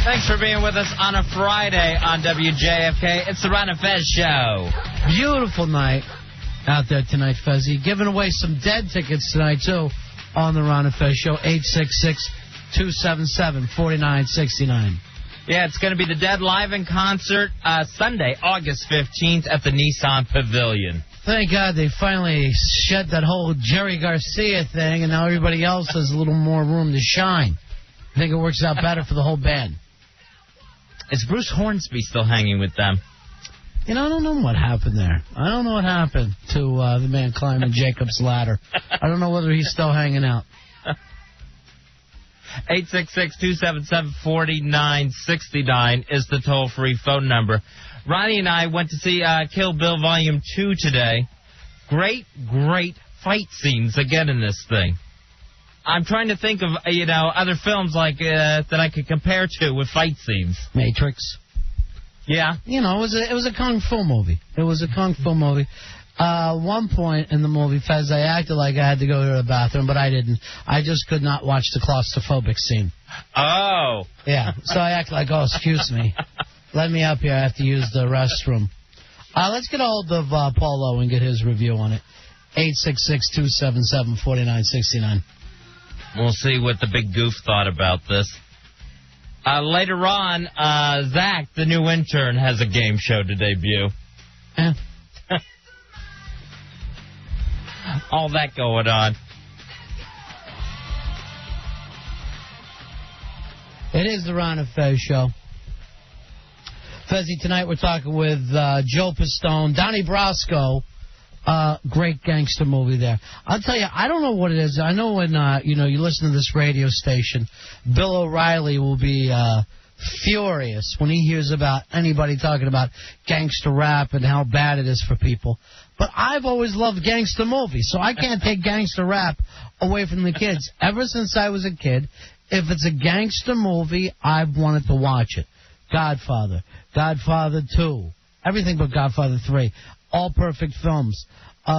Thanks for being with us on a Friday on WJFK. It's the Ron and Fez Show. Beautiful night out there tonight, Fezzy. Giving away some Dead tickets tonight, too, on the Ron and Fez Show. 866-277-4969. Yeah, it's going to be the Dead live in concert Sunday, August 15th at the Nissan Pavilion. Thank God they finally shed that whole Jerry Garcia thing, and now everybody else has a little more room to shine. I think it works out better for the whole band. Is Bruce Hornsby still hanging with them? You know, I don't know what happened there. I don't know what happened to the man climbing Jacob's ladder. I don't know whether he's still hanging out. 866-277-4969 is the toll-free phone number. Ronnie and I went to see Kill Bill Volume 2 today. Great fight scenes again in this thing. I'm trying to think of, other films like that I could compare to with fight scenes. Matrix. Yeah. You know, it was a kung fu movie. It was a kung fu movie. One point in the movie, Fez, I acted like I had to go to the bathroom, but I didn't. I just could not watch the claustrophobic scene. Oh. Yeah, so I acted like, excuse me. Let me up here. I have to use the restroom. Let's get a hold of Paul O and get his review on it. 866-277-4969. We'll see what the big goof thought about this. Later on, Zach, the new intern, has a game show to debut. Yeah. All that going on. It is the Ron and Fez Show. Fezzy, tonight we're talking with Joe Pistone, Donnie Brasco. Great gangster movie there. I'll tell you, I don't know what it is. I know when you listen to this radio station, Bill O'Reilly will be furious when he hears about anybody talking about gangster rap and how bad it is for people. But I've always loved gangster movies, so I can't take gangster rap away from the kids. Ever since I was a kid, if it's a gangster movie, I've wanted to watch it. Godfather, Godfather 2, everything but Godfather 3. All perfect films.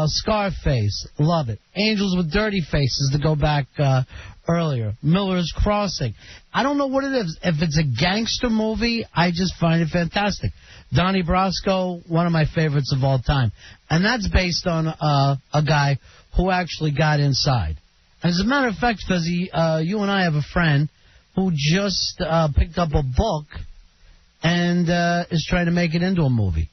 Scarface, love it. Angels with Dirty Faces, to go back earlier. Miller's Crossing. I don't know what it is. If it's a gangster movie, I just find it fantastic. Donnie Brasco, one of my favorites of all time. And that's based on a guy who actually got inside. As a matter of fact, Fuzzy, you and I have a friend who just picked up a book and is trying to make it into a movie.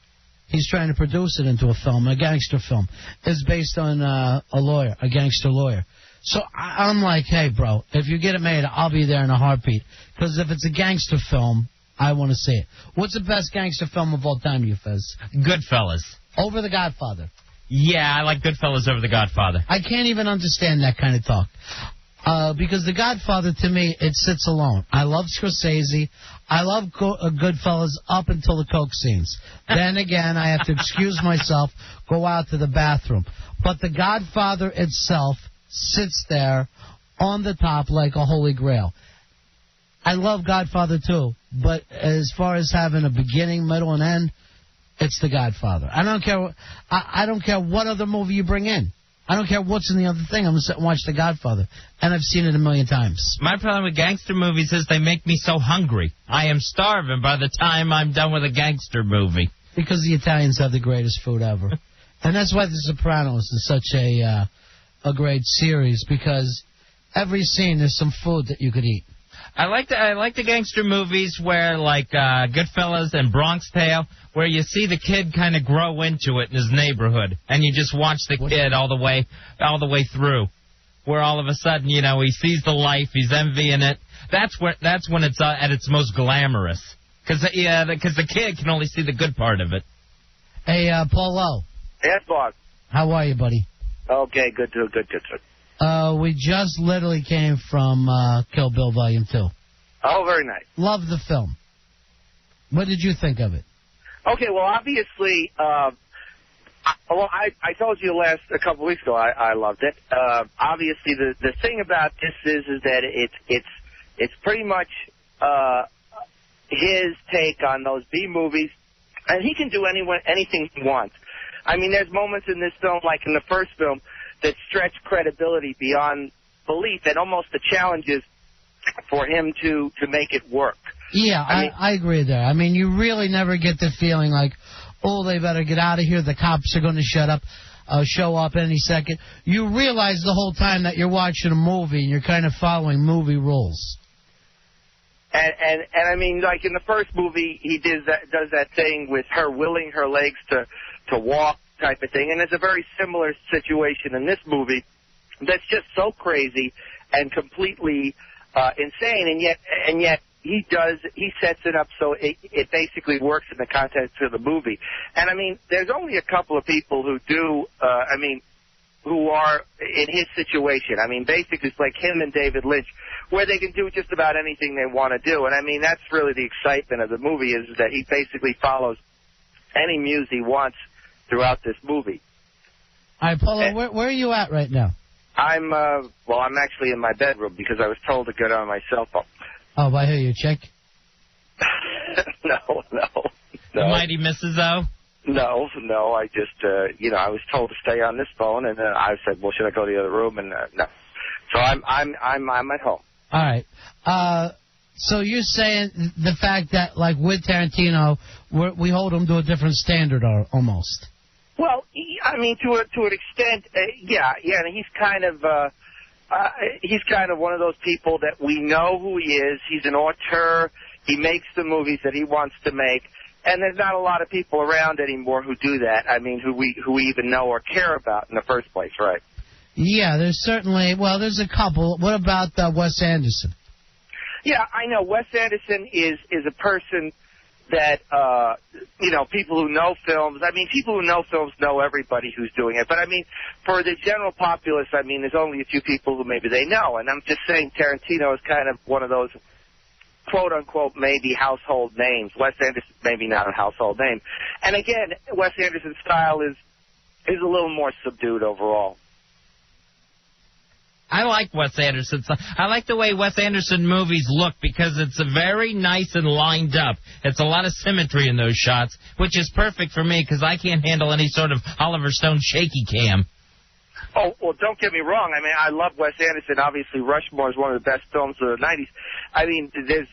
He's trying to produce it into a film, a gangster film. It's based on a lawyer, a gangster lawyer. So I'm like, hey, bro, if you get it made, I'll be there in a heartbeat. Because if it's a gangster film, I want to see it. What's the best gangster film of all time, you Fez? Goodfellas. Over The Godfather. Yeah, I like Goodfellas over The Godfather. I can't even understand that kind of talk. Because The Godfather, to me, it sits alone. I love Scorsese. I love Goodfellas up until the coke scenes. Then again, I have to excuse myself, go out to the bathroom. But The Godfather itself sits there on the top like a holy grail. I love Godfather too, but as far as having a beginning, middle, and end, it's The Godfather. I don't care. I don't care what other movie you bring in. I don't care what's in the other thing. I'm going to sit and watch The Godfather. And I've seen it a million times. My problem with gangster movies is they make me so hungry. I am starving by the time I'm done with a gangster movie. Because the Italians have the greatest food ever. And that's why The Sopranos is such a great series, because every scene there's some food that you could eat. I like the gangster movies where, like Goodfellas and Bronx Tale, where you see the kid kind of grow into it in his neighborhood, and you just watch the kid all the way through, where all of a sudden, he sees the life, he's envying it. That's when it's at its most glamorous, because the kid can only see the good part of it. Hey, Paul O. Yes, boss. How are you, buddy? Okay, good. We just literally came from Kill Bill Volume 2. Oh, very nice. Love the film. What did you think of it? Okay, well, obviously, I told you a couple weeks ago I loved it. Obviously, the thing about this is that it's pretty much his take on those B movies, and he can do anything he wants. I mean, there's moments in this film, like in the first film, that stretch credibility beyond belief, and almost the challenges for him to make it work. Yeah, I agree there. I mean, you really never get the feeling like, oh, they better get out of here. The cops are going to show up any second. You realize the whole time that you're watching a movie and you're kind of following movie rules. And I mean, like in the first movie, he does that thing with her willing her legs to walk type of thing, and it's a very similar situation in this movie that's just so crazy and completely insane, and yet he sets it up so it basically works in the context of the movie. And I mean, there's only a couple of people who do, who are in his situation. I mean, basically it's like him and David Lynch, where they can do just about anything they want to do. And I mean, that's really the excitement of the movie, is that he basically follows any muse he wants throughout this movie. All right, Polo, where are you at right now? I'm actually in my bedroom because I was told to get on my cell phone. Oh, I hear you, chick. No. The mighty Mrs. O? No, I just, I was told to stay on this phone, and I said, well, should I go to the other room? And no. So I'm at home. All right. So you're saying the fact that, like, with Tarantino, we hold him to a different standard almost. Well, I mean, to an extent, yeah. And he's kind of one of those people that we know who he is. He's an auteur. He makes the movies that he wants to make, and there's not a lot of people around anymore who do that. I mean, who we even know or care about in the first place, right? Yeah, there's a couple. What about Wes Anderson? Yeah, I know. Wes Anderson is a person that, people who know films, I mean, people who know films know everybody who's doing it. But, I mean, for the general populace, I mean, there's only a few people who maybe they know. And I'm just saying Tarantino is kind of one of those, quote-unquote, maybe household names. Wes Anderson, maybe not a household name. And, again, Wes Anderson's style is a little more subdued overall. I like Wes Anderson. I like the way Wes Anderson movies look because it's very nice and lined up. It's a lot of symmetry in those shots, which is perfect for me because I can't handle any sort of Oliver Stone shaky cam. Oh, well, don't get me wrong. I mean, I love Wes Anderson. Obviously, Rushmore is one of the best films of the 90s. I mean, there's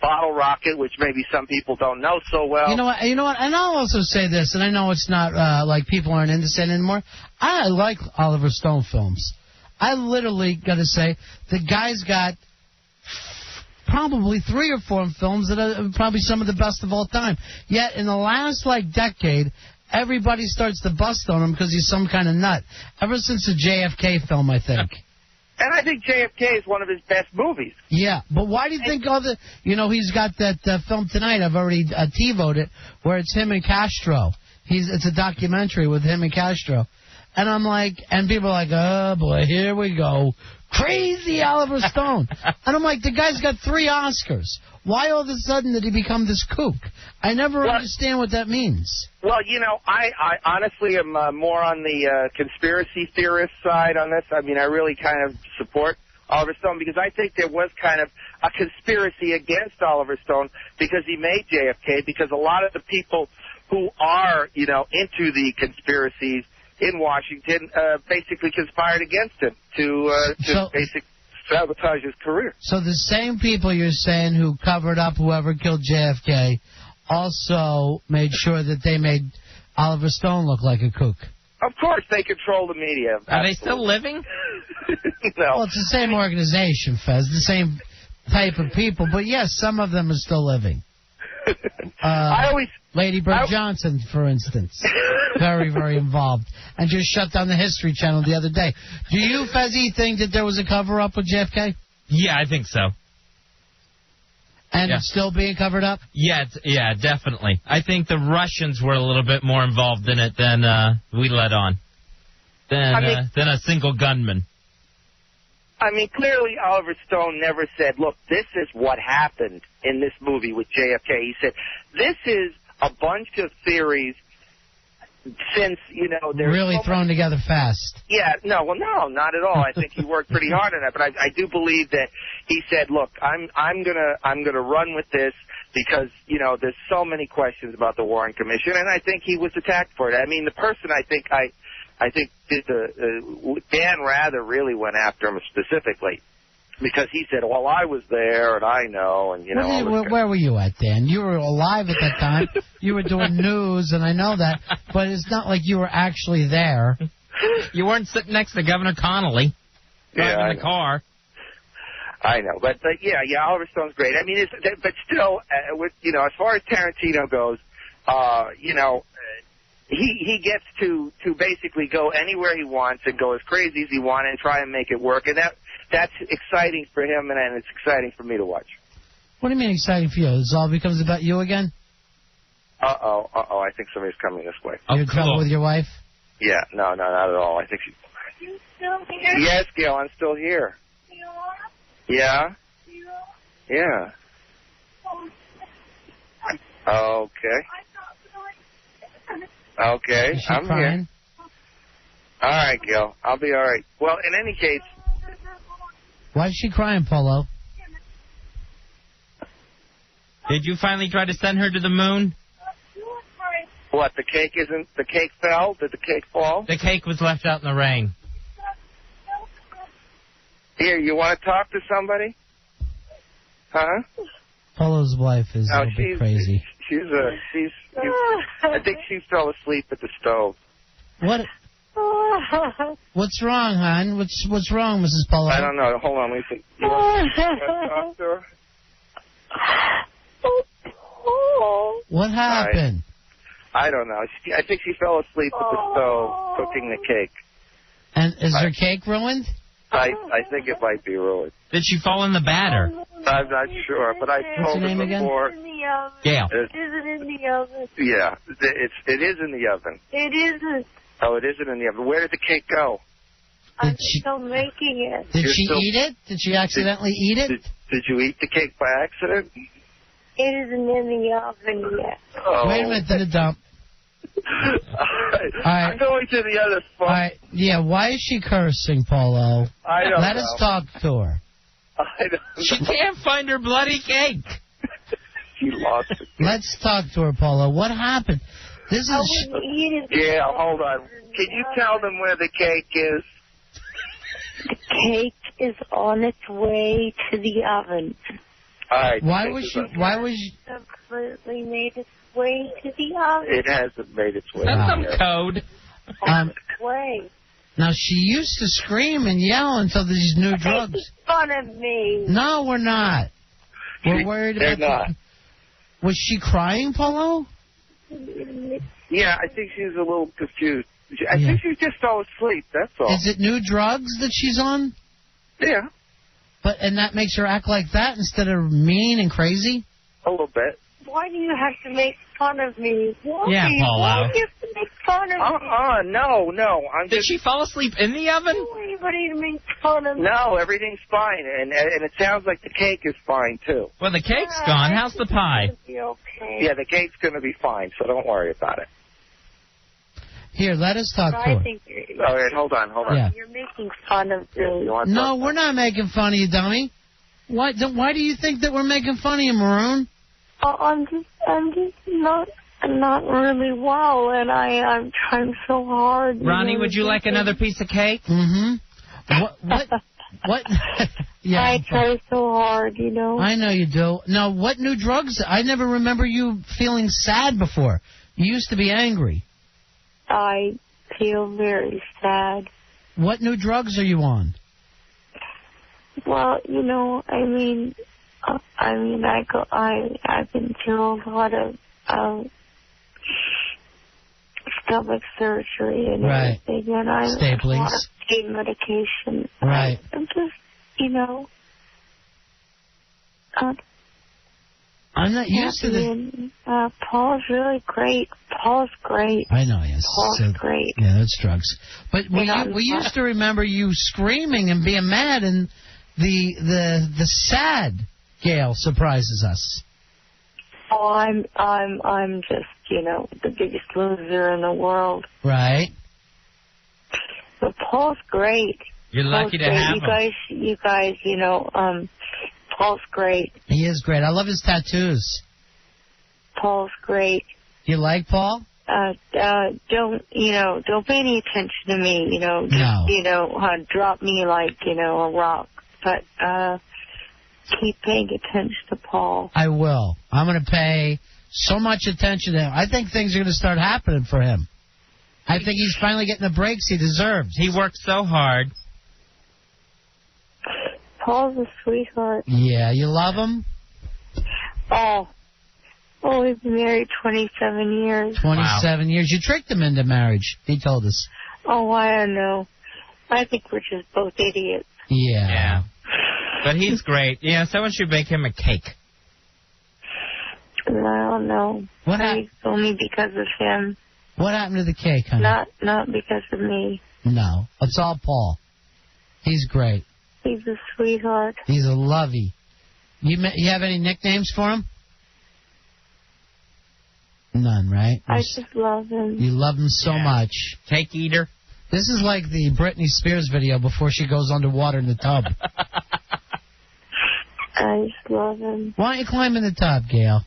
Bottle Rocket, which maybe some people don't know so well. You know what? And I'll also say this, and I know it's not like people aren't into it anymore. I like Oliver Stone films. I literally got to say, the guy's got probably 3 or 4 films that are probably some of the best of all time. Yet in the last decade, everybody starts to bust on him because he's some kind of nut. Ever since the JFK film, I think. And I think JFK is one of his best movies. Yeah, but why do you think he's got that film tonight, I've already TiVoed it, where it's him and Castro. It's a documentary with him and Castro. And I'm like, and people are like, oh boy, here we go. Crazy Oliver Stone. And I'm like, the guy's got 3 Oscars. Why all of a sudden did he become this kook? I never understand what that means. Well, I honestly am more on the conspiracy theorist side on this. I mean, I really kind of support Oliver Stone because I think there was kind of a conspiracy against Oliver Stone because he made JFK, because a lot of the people who are, into the conspiracies in Washington basically conspired against him to basically sabotage his career. So the same people you're saying who covered up whoever killed JFK also made sure that they made Oliver Stone look like a kook. Of course, they control the media. Absolutely. Are they still living? No. Well, it's the same organization, Fez, the same type of people. But yes, some of them are still living. Lady Bird Johnson, for instance, very, very involved, and just shut down the History Channel the other day. Do you, Fezzy, think that there was a cover-up with JFK? Yeah, I think so. And it's still being covered up? Yeah, definitely. I think the Russians were a little bit more involved in it than we let on, than a single gunman. I mean, clearly Oliver Stone never said, look, this is what happened in this movie with JFK. He said, this is a bunch of theories since, they're really thrown together fast. Yeah, no, not at all. I think he worked pretty hard on that, but I do believe that he said, look, I'm gonna run with this because, there's so many questions about the Warren Commission, and I think he was attacked for it. I mean, the person I think did Dan Rather really went after him specifically. because he said, well, I was there and I know, and, you know. Where were you at, Dan? You were alive at that time. You were doing news, and I know that, but it's not like you were actually there. You weren't sitting next to Governor Connolly driving the car. I know, but yeah, Oliver Stone's great. I mean, but still, with, you know, as far as Tarantino goes, you know, he gets to basically go anywhere he wants and go as crazy as he wants and try and make it work, and that's exciting for him, and it's exciting for me to watch. What do you mean exciting for you? This all becomes about you again? Uh-oh, I think somebody's coming this way. You're in trouble with your wife? Yeah, no, not at all. I think she's... Are you still here? Yes, Gail, I'm still here. You are? Yeah? Yeah. Okay. Okay, Is she I'm crying? here. All right, Gail. I'll be all right. Well, in any case... Why is she crying, Polo? Did you finally try to send her to the moon? What, the cake fell? Did the cake fall? The cake was left out in the rain. Here, you want to talk to somebody? Huh? Polo's wife is a little bit crazy. I think she fell asleep at the stove. What? What's wrong, hon? What's wrong, Mrs. Polo? I don't know. Hold on, let me see. You want to talk to her? What happened? I don't know. I think she fell asleep at the stove cooking the cake. And is her cake ruined? I think it might be ruined. Did she fall in the batter? I'm not sure, but I What's told her name her again? before. Gail. Is it in the oven? Yeah, it is in the oven. It isn't. Oh, it isn't in the oven. Where did the cake go? I'm still making it. Did she eat it? Did she accidentally eat it? Did you eat the cake by accident? It isn't in the oven yet. Oh. Wait a minute, to the dump. I'm going to the other phone. All right, yeah, why is she cursing, Polo? I don't Let know. us talk to her. I don't know. She can't find her bloody cake. She lost it. Let's talk to her, Polo. What happened? This I is... wouldn't eat it. Yeah, hold on. Can you tell them where the cake is? The cake is on its way to the oven. All right. Why was she... Completely made its way to the oven. It hasn't made its way. That's some yet. code. On its way. Now, she used to scream and yell until these new drugs... Making fun of me. No, we're not. We're worried They're about... not. Was she crying, Polo? Yeah, I think she's a little confused. I think she just fell asleep, that's all. Is it new drugs that she's on? Yeah, And that makes her act like that instead of mean and crazy? a little bit. Why do you have to make fun of me? Why? Yeah, Paulo. Why do you have to make fun of me? No. Did she fall asleep in the oven? I don't want anybody to make fun of me. No, everything's fine, and it sounds like the cake is fine, too. Well, the cake's gone. How's the pie? It'll be okay. Yeah, the cake's going to be fine, so don't worry about it. Here, let us talk to I her. think All right, hold on. Yeah. you're making fun of me. No, we're not making fun of you, dummy. Why do you think that we're making fun of you, Maroon? I'm just not really well, and I'm trying so hard. Ronnie, would you like another piece of cake? Mm-hmm. What? Yeah. I try so hard, I know you do. Now, what new drugs? I never remember you feeling sad before. You used to be angry. I feel very sad. What new drugs are you on? Well, I've been through a lot of stomach surgery and everything, and I'm on a lot of pain medication. Right. I'm just, I'm not used to this. Paul's really great. Paul's great. I know, yes. Paul's great. Yeah, that's drugs. But we used to remember you screaming and being mad, and the sad Gail surprises us. Oh, I'm just, the biggest loser in the world. Right. But Paul's great. You're lucky to have him. You guys, Paul's great. He is great. I love his tattoos. Paul's great. You like Paul? Don't pay any attention to me, No. drop me like, a rock. but keep paying attention to Paul. I will. I'm going to pay so much attention to him. I think things are going to start happening for him. I think he's finally getting the breaks he deserves. He worked so hard. Paul's a sweetheart. Yeah, you love him? Oh, we've been married 27 years. 27 years. You tricked him into marriage, he told us. Oh, I don't know. I think we're just both idiots. Yeah. But he's great. Yeah, someone should bake him a cake. I don't know. What Maybe only because of him. What happened to the cake, honey? Not because of me. No, it's all Paul. He's great. He's a sweetheart. He's a lovey. You have any nicknames for him? None, right? I just love him. You love him so much. Cake eater. This is like the Britney Spears video before she goes underwater in the tub. I just love him. Why don't you climb in the tub, Gail?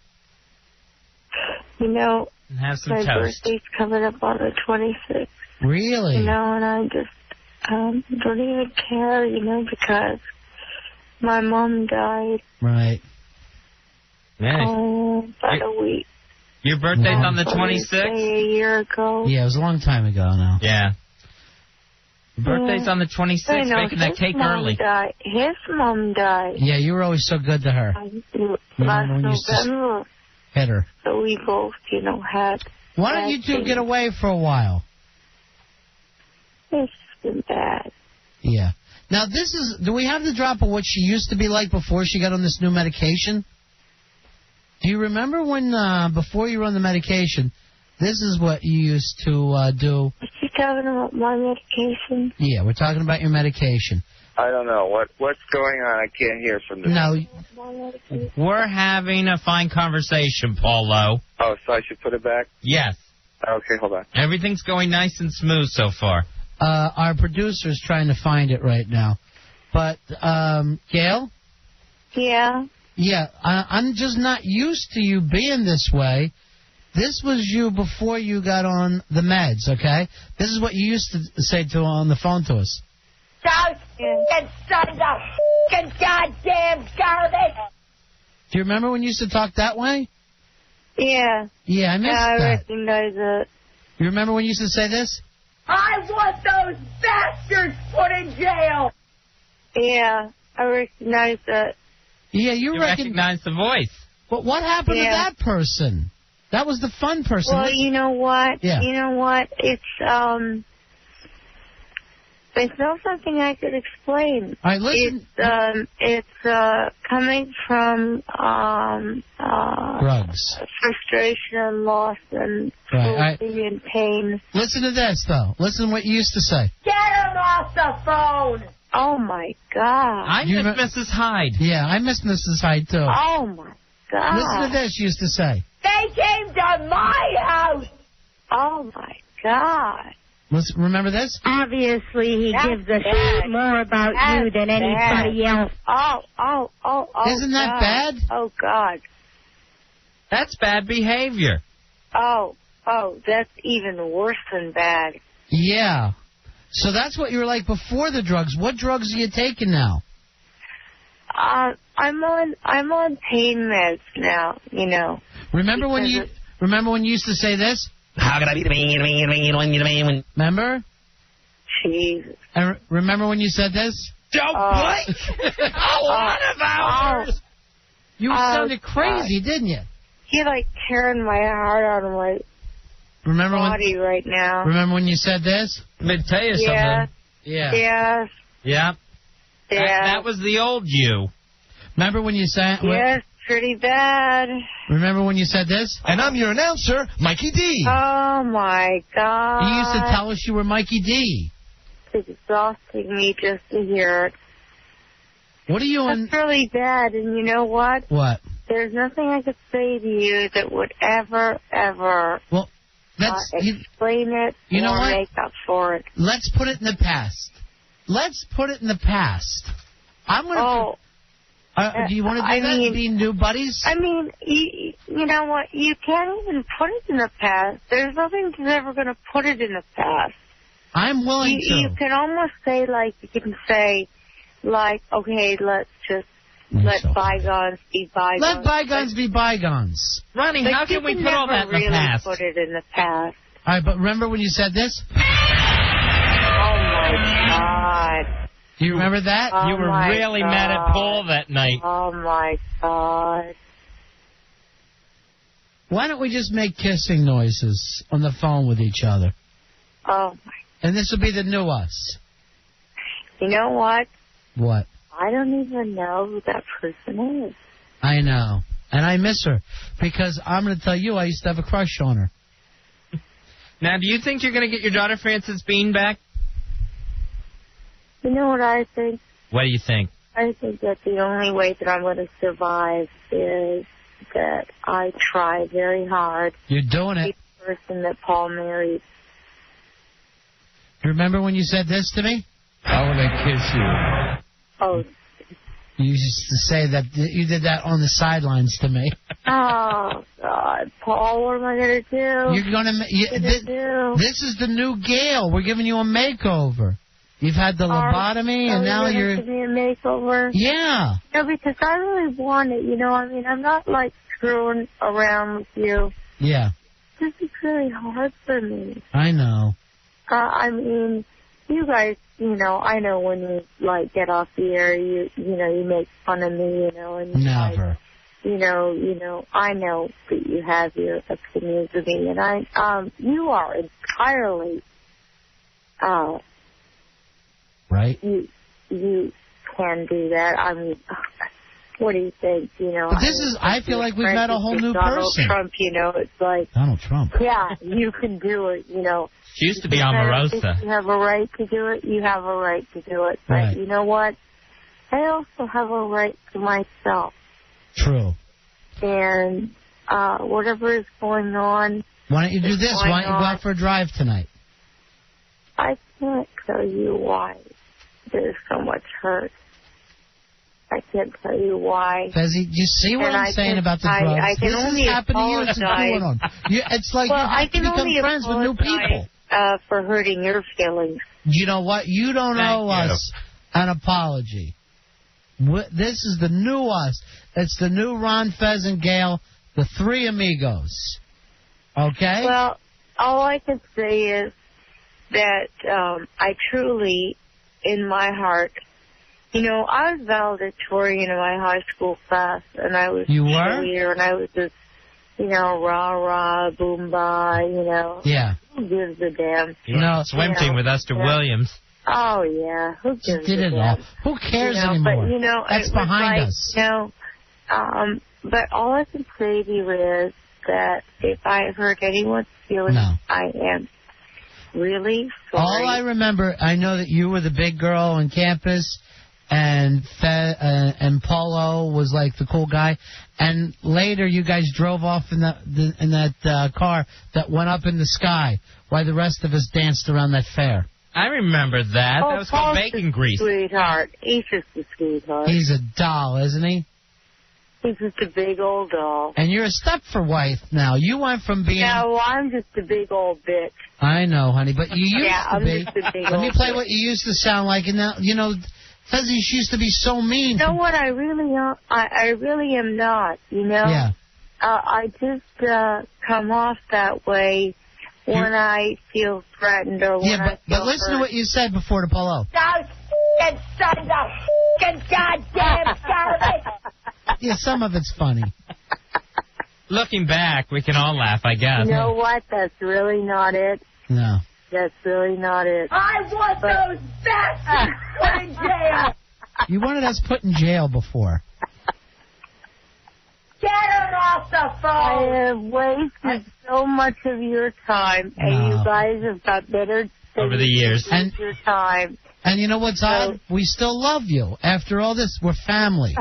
You know, And have some my toast. birthday's coming up on the 26th. Really? You know, and I just don't even care, because my mom died Right. about a week. Your birthday's on the 26th? A year ago. Yeah, it was a long time ago now. Yeah. Your birthday's on the 26th, I know, making that his cake mom early. Died. His mom died. Yeah, you were always so good to her. Last when you used to November. hit her. So we both, had... Why don't you two get away for a while? It's just been bad. Yeah. Now, do we have the drop of what she used to be like before she got on this new medication? Do you remember when, before you were on the medication, this is what you used to do? Is she talking about my medication? Yeah, we're talking about your medication. I don't know. What's going on? I can't hear from this. No. We're having a fine conversation, Paulo. Oh, so I should put it back? Yes. Okay, hold on. Everything's going nice and smooth so far. Our producer's trying to find it right now. But, Gail? Yeah? Yeah, I'm just not used to you being this way. This was you before you got on the meds, okay? This is what you used to say on the phone to us. Those f***ing sons of f***ing goddamn garbage! Do you remember when you used to talk that way? Yeah. Yeah, I missed I that. recognize it. You remember when you used to say this? I want those bastards put in jail! Yeah, I recognize it. Yeah, You recognize the voice. But what happened to that person? That was the fun person. Well, you know what? Yeah. You know what? It's not something I could explain. All right, listen. It's coming from Drugs. frustration and loss and Right, cruelty and pain. Listen to this, though. Listen to what you used to say. Get him off the phone! Oh my God! I miss Mrs. Hyde. Yeah, I miss Mrs. Hyde, too. Oh my God! Listen to this, you used to say. They came to my house! Oh my God! Listen, remember this? Obviously, he That's gives a bad. shit more about you than That's anybody else. Oh! Isn't that God. bad? Oh God! That's bad behavior. Oh, that's even worse than bad. Yeah. So that's what you were like before the drugs. What drugs are you taking now? I'm on pain meds now. Remember when you used to say this? How can I be the man? Remember? Jesus. And remember when you said this? Joe Blake! A lot of hours! You sounded crazy, didn't you? You're like tearing my heart out of my body right now. Remember when you said this? Let me tell you Yeah. something. Yeah. Yes. Yeah. That was the old you. Remember when you said? Yes, pretty bad. Remember when you said this? And I'm your announcer, Mikey D. Oh my God. You used to tell us you were Mikey D. It's exhausting me just to hear it. What are you That's really bad, and you know what? What? There's nothing I could say to you that would ever Well, that's explain it you know or what? make up for it. Let's put it in the past. Let's put it in the past. I'm gonna. Do you want to do that? Be new buddies? I mean, you know what? You can't even put it in the past. There's nothing that's ever going to put it in the past. I'm willing to. You can almost say, like, you can say, like, okay, let's just let bygones be bygones. Let bygones be bygones. Ronnie, But how can we put all that in the past? Put it in the past. All right, but remember when you said this? Oh my God. Do you remember that? Oh, you were really God. mad at Paul that night. Oh my God. Why don't we just make kissing noises on the phone with each other? Oh my. And this will be the new us. You know what? What? I don't even know who that person is. I know. And I miss her. Because I'm going to tell you, I used to have a crush on her. Now, do you think you're going to get your daughter Frances Bean back? You know what I think? What do you think? I think that the only way that I'm going to survive is that I try very hard. You're doing it. The person that Paul married. Remember when you said this to me? I want to kiss you. Oh. You used to say that you did that on the sidelines to me. Oh, God. Paul, what am I going to do? You're going to... This is the new Gail. We're giving you a makeover. You've had the lobotomy, and now you're... Give me a makeover? Yeah. No, because I really want it, you know. I mean, I'm not, like, screwing around with you. Yeah. This is really hard for me. I know. I mean, you guys, you know, I know when you, like, get off the air, you know, you make fun of me, you know. And never. You know, I know that you have your opinions of me, and you are entirely... Right? You can do that. I mean, what do you think? You know, but this is. I feel like we've met a whole new Donald person. Trump, you know, it's like Donald Trump. Yeah, you can do it. You know, she used to be Omarosa. You have a right to do it. You have a right to do it. But right. You know what? I also have a right to myself. True. And whatever is going on. Why don't you do this? Why don't you go out for a drive tonight? I can't tell you why there's so much hurt. I can't tell you why. Fezzi, you see what I'm saying about the drugs? I can this only has happened to you. apologize. It's going on. It's like you have to become friends with new people. For hurting your feelings. You know what? You don't owe us an apology. This is the new us. It's the new Ron, Fez, and Gail, the three amigos. Okay? Well, all I can say is that I truly, in my heart, you know, I was valedictorian in my high school class, and I was cheerleader, and I was just, you know, rah-rah, boom-bah, you know. Yeah. Who gives a damn? You know, swim team with Esther Williams. Oh, yeah. Who gives did a it damn? all. Who cares anymore? But, you know, that's behind us. You know, but all I can say to you is that if I hurt anyone's feelings, I am really sorry. All I remember, I know that you were the big girl on campus, and Paulo was like the cool guy, and later you guys drove off in that car that went up in the sky while the rest of us danced around that fair. I remember that. Oh, that was called Bacon Grease. Sweetheart. He's just a sweetheart. He's a doll, isn't he? He's just a big old doll. And you're a Stepford wife now. You went from being... Yeah, well, I'm just a big old bitch. I know, honey, but you used to be. I'm just a big Let me old play bitch. what you used to sound like, and now, you know, Fezzi, she used to be so mean. You know what? I really am not, you know? Yeah. I just come off that way when I feel threatened or when I feel but listen to what you said before to Paulo. Those f***ing sons of f***ing goddamn Saturday. Yeah, some of it's funny. Looking back, we can all laugh, I guess. You know what? That's really not it. No. That's really not it. I want those bastards put in jail. You wanted us put in jail before. Get her off the phone. I have wasted so much of your time, and you guys have got better over the years. And your time. And you know what's odd? We still love you. After all this, we're family.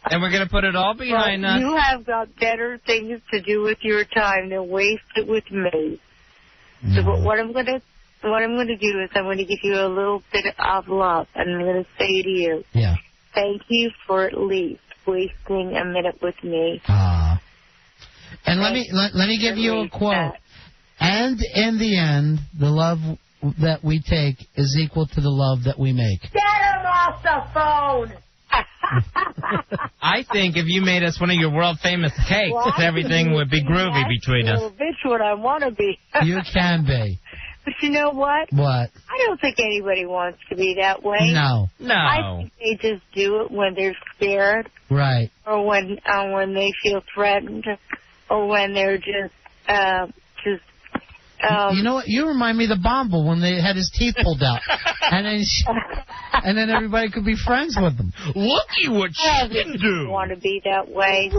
And we're going to put it all behind us. You have got better things to do with your time than waste it with me. No. So what I'm going to do is I'm going to give you a little bit of love, and I'm going to say to you, thank you for at least wasting a minute with me. And let me give you a quote. And in the end, the love that we take is equal to the love that we make. Get her off the phone. I think if you made us one of your world-famous cakes, everything would be groovy between us. Bitch, what I want to be. You can be. But you know what? What? I don't think anybody wants to be that way. No. I think they just do it when they're scared, Right. or when they feel threatened, or when they're just. You know what? You remind me of the Bomble when they had his teeth pulled out, and then everybody could be friends with him. Looky what she can do. They don't want to be that way.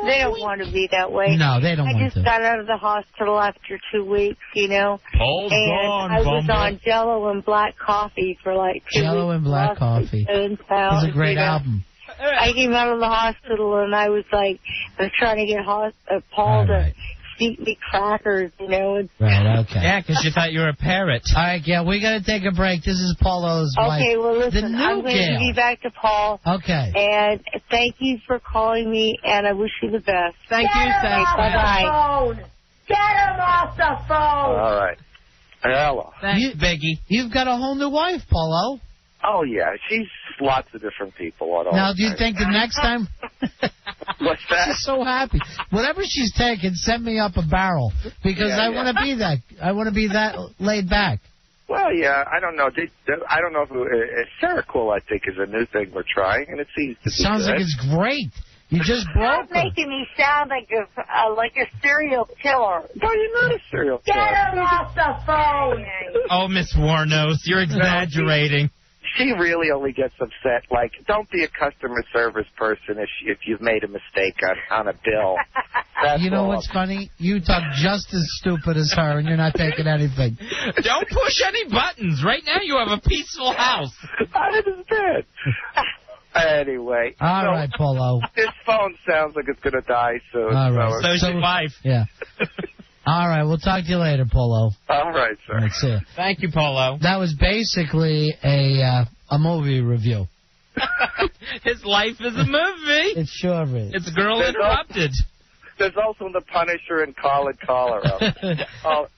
They don't want to be that way. No, they don't want to. I just got out of the hospital after 2 weeks, you know. Hold on, I was on Jello and black coffee for like 2 weeks. Jello and black coffee. It was a great album. I came out of the hospital and I was trying to get Paul to feed me crackers, you know. Right, okay. Yeah, because you thought you were a parrot. All right, yeah, we got to take a break. This is Paulo's wife. Okay, well, listen, the new I'm going Gail. to be back to Paul. Okay. And thank you for calling me, and I wish you the best. Thank you, thanks. Bye-bye. Get him off the phone. All right. Hello. Thanks, Biggie. You've got a whole new wife, Paulo. Oh, yeah. She's lots of different people. Now, do you think the next time... What's that? She's so happy. Whatever she's taking, send me up a barrel, because I want to be that. I want to be that laid back. Well, yeah, I don't know. I don't know if Seroquel, I think, is a new thing we're trying, and it seems to be sounds good. like it's great. You just broke You're making me sound like a serial killer. No, you're not a serial killer. Get him off the phone. Oh, Miss Warnos, you're exaggerating. She really only gets upset. Like, don't be a customer service person if you've made a mistake on a bill. That's you know what's funny? You talk just as stupid as her, and you're not taking anything. Don't push any buttons. Right now, you have a peaceful house. I understand. Anyway. All right, Paulo. This phone sounds like it's going to die soon. All right. So's your wife. Yeah. All right, we'll talk to you later, Paulo. All right, sir. Let's see. Thank you, Paulo. That was basically a movie review. His life is a movie. It sure is. It's Girl Interrupted. There's also The Punisher and Call It Colorado.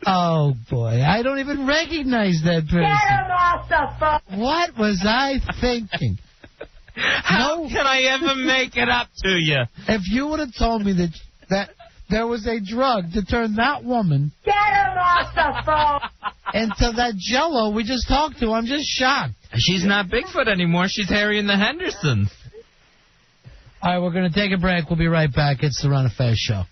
Oh, boy. I don't even recognize that person. Get him off the phone. What was I thinking? How can I ever make it up to you? If you would have told me that there was a drug to turn that woman Get him off the phone. into that Jello we just talked to, I'm just shocked. She's not Bigfoot anymore. She's Harry and the Hendersons. All right, we're going to take a break. We'll be right back. It's the Ron and Fez Show.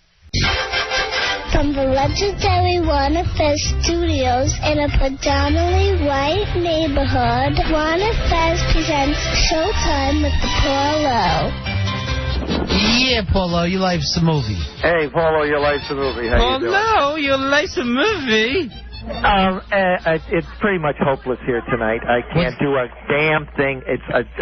From the legendary Ron and Fez studios in a predominantly white neighborhood, Ron and Fez presents Showtime with the Paulo. Yeah, Paulo, you like some movie. Hey, Paulo, you like the movie. How you doing? No, you like a movie. It's pretty much hopeless here tonight. I can't do a damn thing.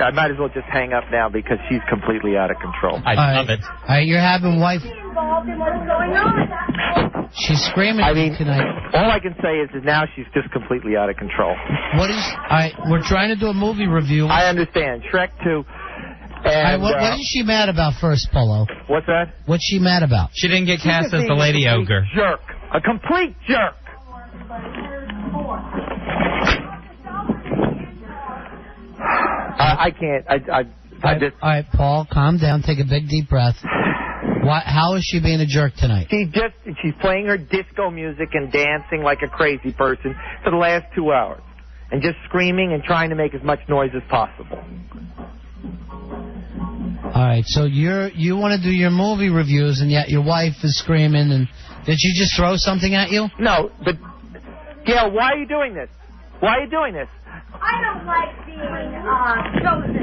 I might as well just hang up now because she's completely out of control. I love it. All right, you're having wife. Involved in what's going on. She's screaming at me tonight. All I can say is that now she's just completely out of control. All right, we're trying to do a movie review. I understand. Shrek 2. And, what is she mad about first, Paulo? What's that? What's she mad about? She didn't get cast as the Lady Ogre. Jerk. A complete jerk. I can't. I just. All right, Paul, calm down. Take a big deep breath. How is she being a jerk tonight? She's playing her disco music and dancing like a crazy person for the last 2 hours, and just screaming and trying to make as much noise as possible. All right, so you want to do your movie reviews, and yet your wife is screaming. And did she just throw something at you? No, but Gail, why are you doing this? Why are you doing this? I don't like being chosen.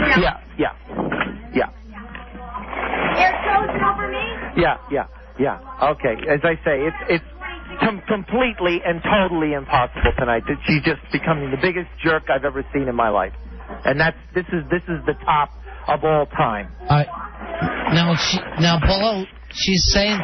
You know? Yeah. You're chosen over me? Yeah. Okay, as I say, it's completely and totally impossible tonight. She's just becoming the biggest jerk I've ever seen in my life, and this is the top of all time. Now, Paulo, she's saying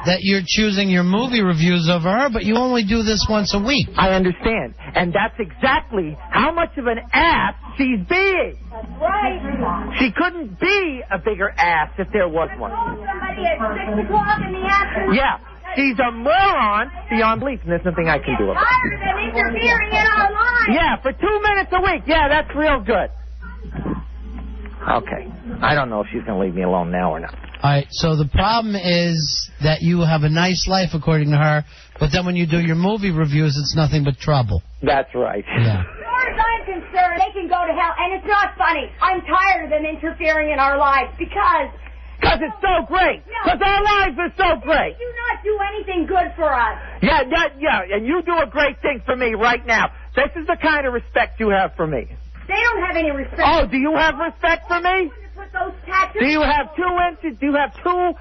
that you're choosing your movie reviews over her, but you only do this once a week. I understand, and that's exactly how much of an ass she's being. That's right. She couldn't be a bigger ass if there was one. I told somebody at 6 o'clock in the afternoon. Yeah. She's a moron beyond belief, and there's nothing I can do about it. Tired of interfering in our lives. Yeah, for 2 minutes a week. Yeah, that's real good. Okay. I don't know if she's going to leave me alone now or not. All right, so the problem is that you have a nice life, according to her, but then when you do your movie reviews, it's nothing but trouble. That's right. Yeah. As far as I'm concerned, they can go to hell, and it's not funny. I'm tired of them interfering in our lives because it's so great. Because our lives are so great. They do not do anything good for us. Yeah, and you do a great thing for me right now. This is the kind of respect you have for me. They don't have any respect. Oh, do you have respect for me? Put those tattoos. Do you have 2 inches? Do you have 2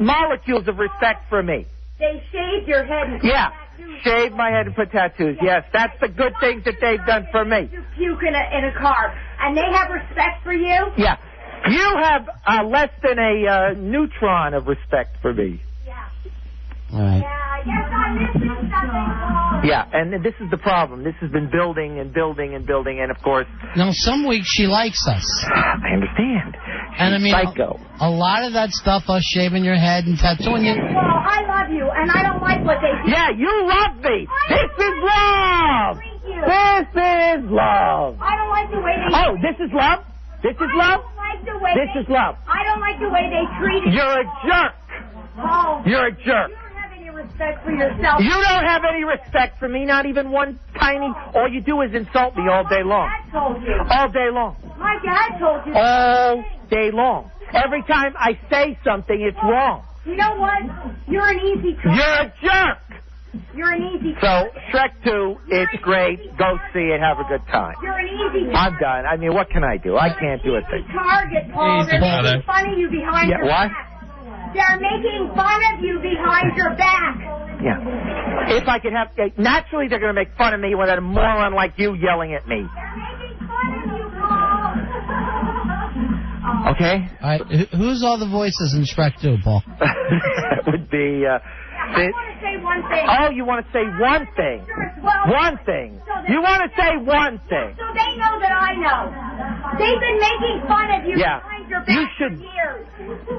molecules of respect for me? They shaved your head and put tattoos. Shave my head and put tattoos. Yes, that's the good things that they've done for me. You puke in a car, and they have respect for you? Yeah. You have less than a neutron of respect for me. Yeah. All right. Yeah, I guess I'm missing something. Yeah, and this is the problem. This has been building and building and building, and of course... Now, some weeks she likes us. I understand. And I mean, psycho. A lot of that stuff, us shaving your head and tattooing you... Well, I love you, and I don't like what they do. Yeah, you love me. This is love. This is love. I don't like the way they... Oh, this is love? This is love? This is love. I don't like the way they treat you. You're a jerk. Oh. You're a jerk. You don't have any respect for yourself. You don't have any respect for me, not even one tiny. All you do is insult me all day long. My dad told you. All day long. My dad told you. All day long. Every time I say something, it's wrong. You know what? You're an easy target. You're a jerk. You're an easy So, target. Shrek 2, it's great. Go see it. Have a good time. You're an easy target. I'm done. I mean, what can I do? I can't do a thing. Target, Paul. Easy, They're brother. making fun of you behind your what? back. They're making fun of you behind your back. Yeah. If I could have... Naturally, they're going to make fun of me with a moron like you yelling at me. They're making fun of you, Paul. Okay? All right, who's all the voices in Shrek 2, Paul? That would be... I want to say one thing. Oh, you want to say one thing? One thing. You want to say one thing? So they know that I know. They've been making fun of you behind your back You should... for years.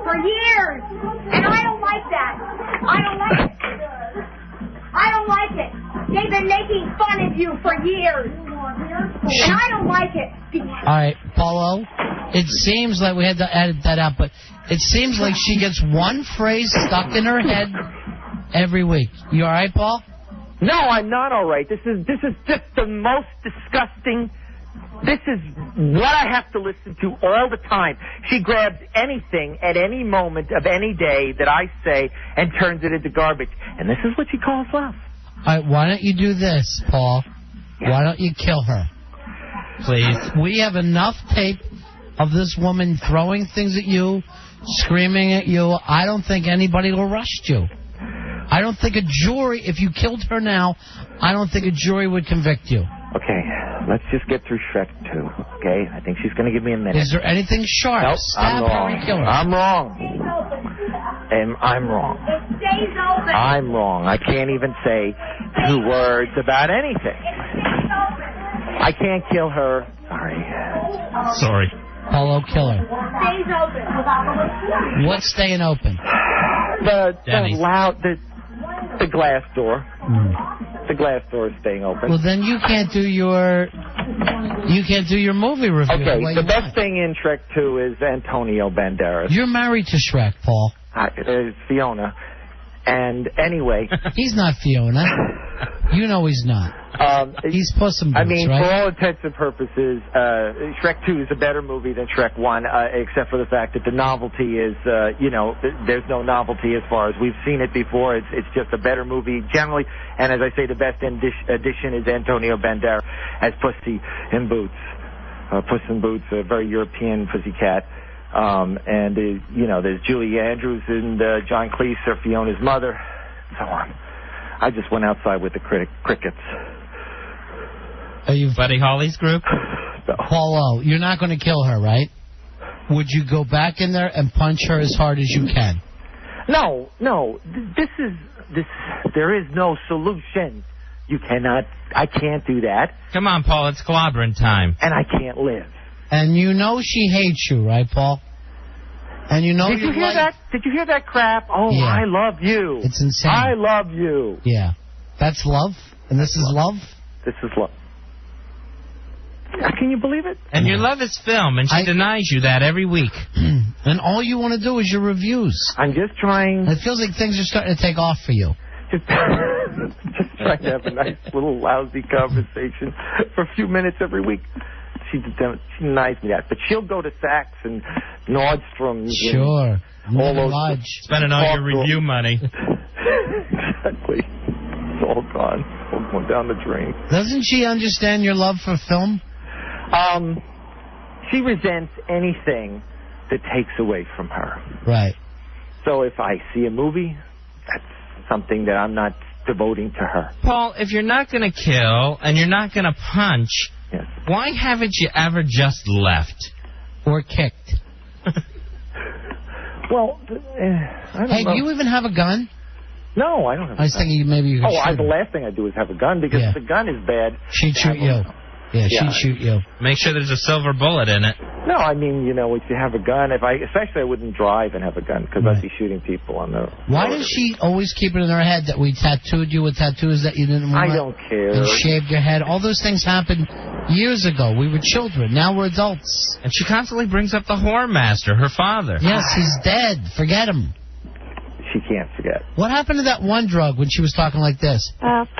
For years. And I don't like that. I don't like it. I don't like it. They've been making fun of you for years. And I don't like it. All right, Paulo, it seems like we had to edit that out, but it seems like she gets one phrase stuck in her head every week. You all right, Paul? No, I'm not all right. This is just the most disgusting. This is what I have to listen to all the time. She grabs anything at any moment of any day that I say and turns it into garbage. And this is what she calls love. All right, why don't you do this, Paul? Why don't you kill her? Please. We have enough tape of this woman throwing things at you, screaming at you. I don't think anybody will arrest you. I don't think a jury, if you killed her now, I don't think a jury would convict you. Okay, let's just get through Shrek 2, okay? I think she's going to give me a minute. Is there anything sharp? Nope, Stab I'm her wrong. and kill her. I'm wrong. I'm wrong. It stays open. I'm wrong. I can't even say 2 words about anything. I can't kill her. Sorry. Sorry. Paulo, kill her. Stays open. What's staying open? The glass door. The glass door is staying open. Well, then you can't do your movie review. Okay, the best thing in Shrek 2 is Antonio Banderas. You're married to Shrek, Paul. Fiona. And anyway... He's not Fiona. You know he's not. He's Puss in Boots, I mean, right? for all intents and purposes, Shrek 2 is a better movie than Shrek 1, except for the fact that the novelty is, there's no novelty as far as we've seen it before. It's just a better movie generally. And as I say, the best addition is Antonio Banderas as Pussy in Boots. Puss in Boots, a very European pussycat. And, there's Julie Andrews and John Cleese are Fiona's mother, and so on. I just went outside with the crickets. Are you Buddy Holly's group? So. Paulo, you're not going to kill her, right? Would you go back in there and punch her as hard as you can? No. There is no solution. I can't do that. Come on, Paul, it's clobbering time. And I can't live. And you know she hates you, right, Paul? And you know Did you hear that? Did you hear that crap? Oh, Yeah. I love you. It's insane. I love you. Yeah. That's love? And this is love? This is love. Can you believe it? And your love is film, and she denies you that every week. And all you want to do is your reviews. I'm just trying. It feels like things are starting to take off for you. Just trying to have a nice little lousy conversation for a few minutes every week. She denies me that. But she'll go to Saks and Nordstrom's. Sure. And all those Lodge. Spending all your review money. Exactly. It's all gone. It's all going down the drain. Doesn't she understand your love for film? She resents anything that takes away from her. Right. So if I see a movie, that's something that I'm not devoting to her. Paul, if you're not going to kill and you're not going to punch, yes. Why haven't you ever just left? Or kicked? Well, I don't Hey, know. do you even have a gun? No, I don't have a gun. I was thinking maybe you could shoot the her. last thing I do is have a gun, because if the gun is bad... She'd shoot you. Yeah, she'd shoot you. Make sure there's a silver bullet in it. No, I mean, if you have a gun, especially I wouldn't drive and have a gun, because I'd be shooting people on the Why road. does she always keep it in her head that we tattooed you with tattoos that you didn't want? I don't care. And shaved your head. All those things happened years ago. We were children. Now we're adults. And she constantly brings up the whore master, her father. Yes, he's dead. Forget him. She can't forget. What happened to that one drug when she was talking like this?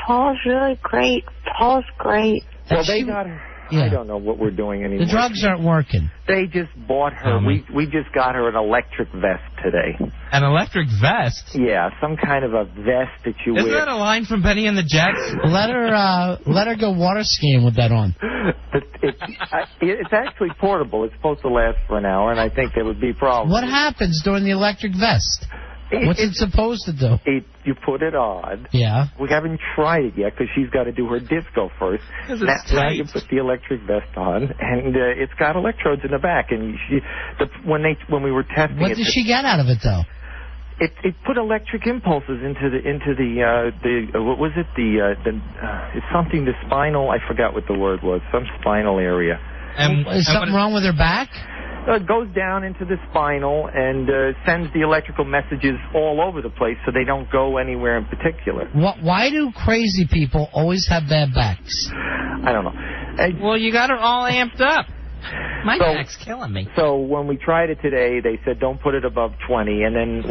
Paul's really great. Paul's great. Well, they got her. Yeah. I don't know what we're doing anymore. The drugs aren't working. They just bought her. We just got her an electric vest today. An electric vest? Yeah, some kind of a vest that you Isn't wear. that a line from Benny and the Jets? Let her go water skiing with that on. But it's actually portable. It's supposed to last for an hour, and I think there would be problems. What happens during the electric vest? What's it supposed to do? You put it on. Yeah. We haven't tried it yet because she's got to do her disco first. Now you put the electric vest on, and it's got electrodes in the back. And when we were testing What did she get out of it, though? It put electric impulses into the what was it it's something the spinal, I forgot what the word was, some spinal area. Is something wrong with her back? It goes down into the spinal and sends the electrical messages all over the place, so they don't go anywhere in particular. Why do crazy people always have bad backs? I don't know. Well, you got her all amped up. My back's killing me. So when we tried it today, they said don't put it above 20, and then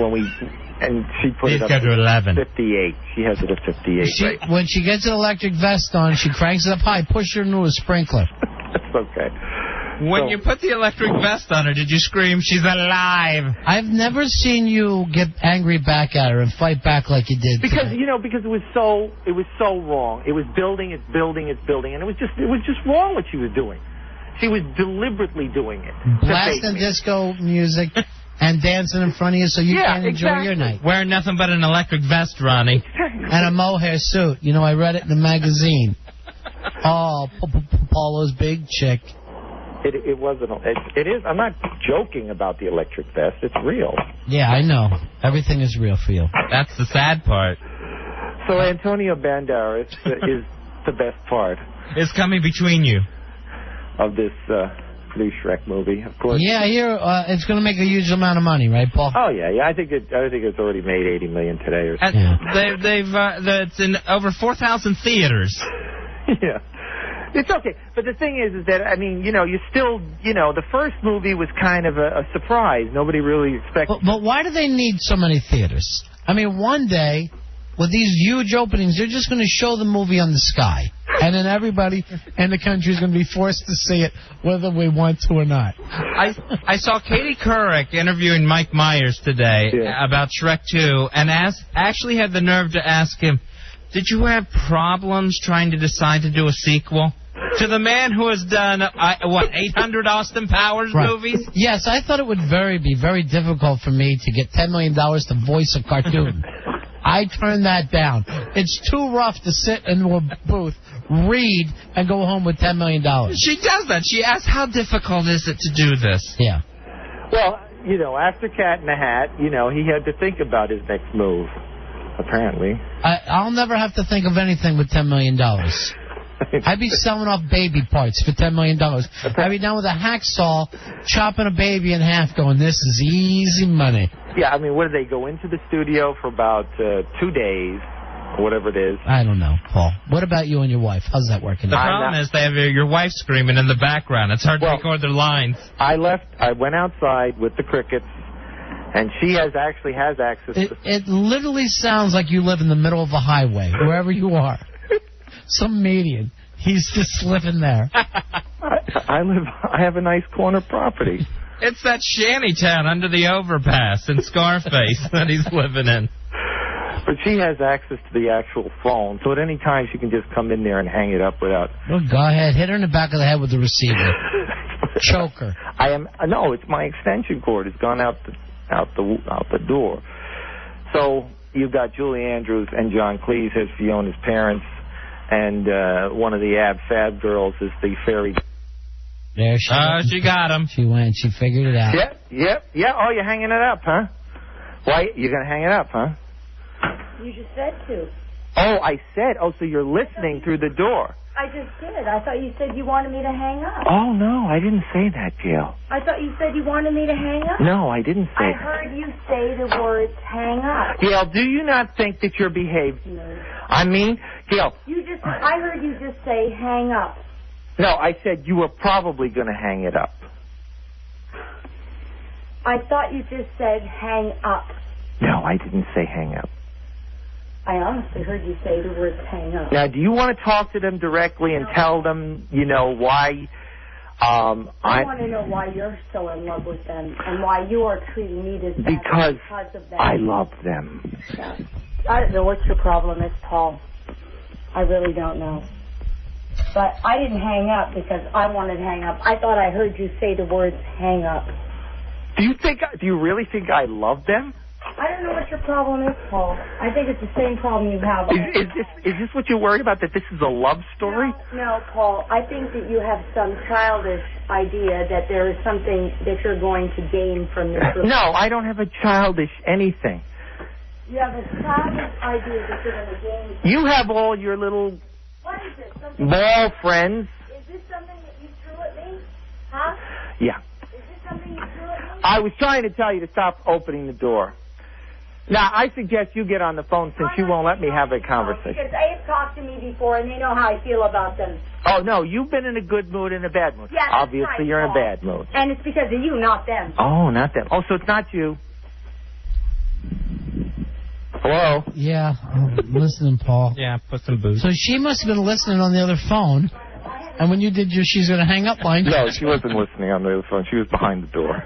she put it up to 11. 58. She has it at 58. Right? When she gets an electric vest on, she cranks it up high, push her into a sprinkler. That's okay. When you put the electric vest on her, did you scream, "She's alive"? I've never seen you get angry back at her and fight back like you did. Because today. because it was so wrong. It was building, and it was just wrong what she was doing. She was deliberately doing it. Blasting disco music and dancing in front of you so you can't enjoy your night. Wearing nothing but an electric vest, Ronnie. And a mohair suit. I read it in the magazine. Oh, Paulo's big chick. It wasn't. It is. I'm not joking about the electric vest. It's real. Yeah, I know. Everything is real for you. That's the sad part. So Antonio Banderas is the best part. It's coming between you. Of this new Shrek movie, of course. Yeah, I hear it's going to make a huge amount of money, right, Paul? Oh yeah. I think it's already made $80 million today or something. It's in over 4,000 theaters. Yeah. It's okay, but the thing is that you still, the first movie was kind of a surprise. Nobody really expected. But why do they need so many theaters? One day, with these huge openings, they're just going to show the movie on the sky, and then everybody in the country is going to be forced to see it, whether we want to or not. I saw Katie Couric interviewing Mike Myers today about Shrek 2, and actually had the nerve to ask him, "Did you have problems trying to decide to do a sequel?" To the man who has done, 800 Austin Powers movies? Yes, I thought it would be very difficult for me to get $10 million to voice a cartoon. I turned that down. It's too rough to sit in a booth, read, and go home with $10 million. She does that. She asks, how difficult is it to do this? Yeah. Well, after Cat in the Hat, he had to think about his next move, apparently. I'll never have to think of anything with $10 million. I'd be selling off baby parts for $10 million. I'd be down with a hacksaw, chopping a baby in half, going, this is easy money. Yeah, I mean, what do they go into the studio for about 2 days, or whatever it is? I don't know, Paul. What about you and your wife? How's that working? The problem is they have your wife screaming in the background. It's hard to record their lines. I went outside with the crickets, and she actually has access to... It literally sounds like you live in the middle of a highway, wherever you are. Some median. He's just living there. I have a nice corner property. It's that shanty town under the overpass in Scarface that he's living in. But she has access to the actual phone, so at any time she can just come in there and hang it up without... Well, go ahead. Hit her in the back of the head with the receiver. Choke her. No, it's my extension cord. It's gone out the door. So you've got Julie Andrews and John Cleese as Fiona's parents, and one of the Ab Fab girls is the fairy... There she went. She got him. She went. She figured it out. Yep. Oh, you're hanging it up, huh? Why? You're going to hang it up, huh? You just said to. Oh, I said. Oh, so you're listening through the door. I just did. I thought you said you wanted me to hang up. Oh, no, I didn't say that, Gail. I thought you said you wanted me to hang up. No, I didn't say I that. heard you say the words hang up. Gail, do you not think that you're behaving? No. I mean, Gail. I heard you just say hang up. No, I said you were probably going to hang it up. I thought you just said hang up. No, I didn't say hang up. I honestly heard you say the words hang up. Now, do you want to talk to them directly and tell them, why... I want to know why you're so in love with them and why you are treating me this bad because of them. I love them. Yeah. I don't know what your problem is, Paul. I really don't know. But I didn't hang up because I wanted to hang up. I thought I heard you say the words hang up. Do you really think I love them? I don't know what your problem is, Paul. I think it's the same problem you have. Is this what you're worried about, that this is a love story? No, Paul. I think that you have some childish idea that there is something that you're going to gain from this relationship. No, I don't have a childish anything. You have a childish idea that you're going to gain. You have all your little... What is it? Ball friends. Is this something that you threw at me? Huh? Yeah. Is this something you threw at me? I was trying to tell you to stop opening the door. Now, I suggest you get on the phone since you won't let me have a conversation. Because they have talked to me before and they know how I feel about them. Oh, no, you've been in a good mood and a bad mood. Yeah, obviously, right, you're Paul. in a bad mood. And it's because of you, not them. Oh, not them. Oh, so it's not you. Hello? Yeah, I'm listening, Paul. Yeah, put some booze. So she must have been listening on the other phone, and when you did your she's going to hang up line... No, she wasn't listening on the other phone. She was behind the door.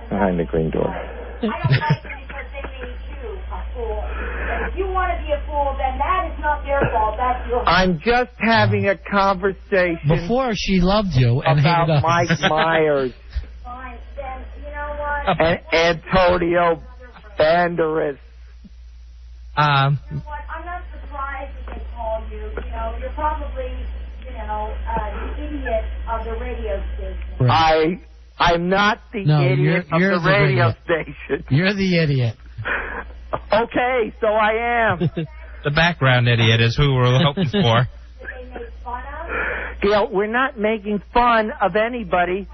Behind the green door. I don't like them because they made you a fool. And if you want to be a fool, then that is not their fault. That's your fault. I'm just having a conversation. Before she loved you and about hated us. Mike Myers. Fine, then, you know what? And Antonio Banderas. You know what? I'm not surprised that they called you. You're probably, the idiot of the radio station. Right. I'm not the idiot of the radio station. You're the idiot. Okay, so I am. The background idiot is who we're hoping for. That they made fun of? Gail, we're not making fun of anybody.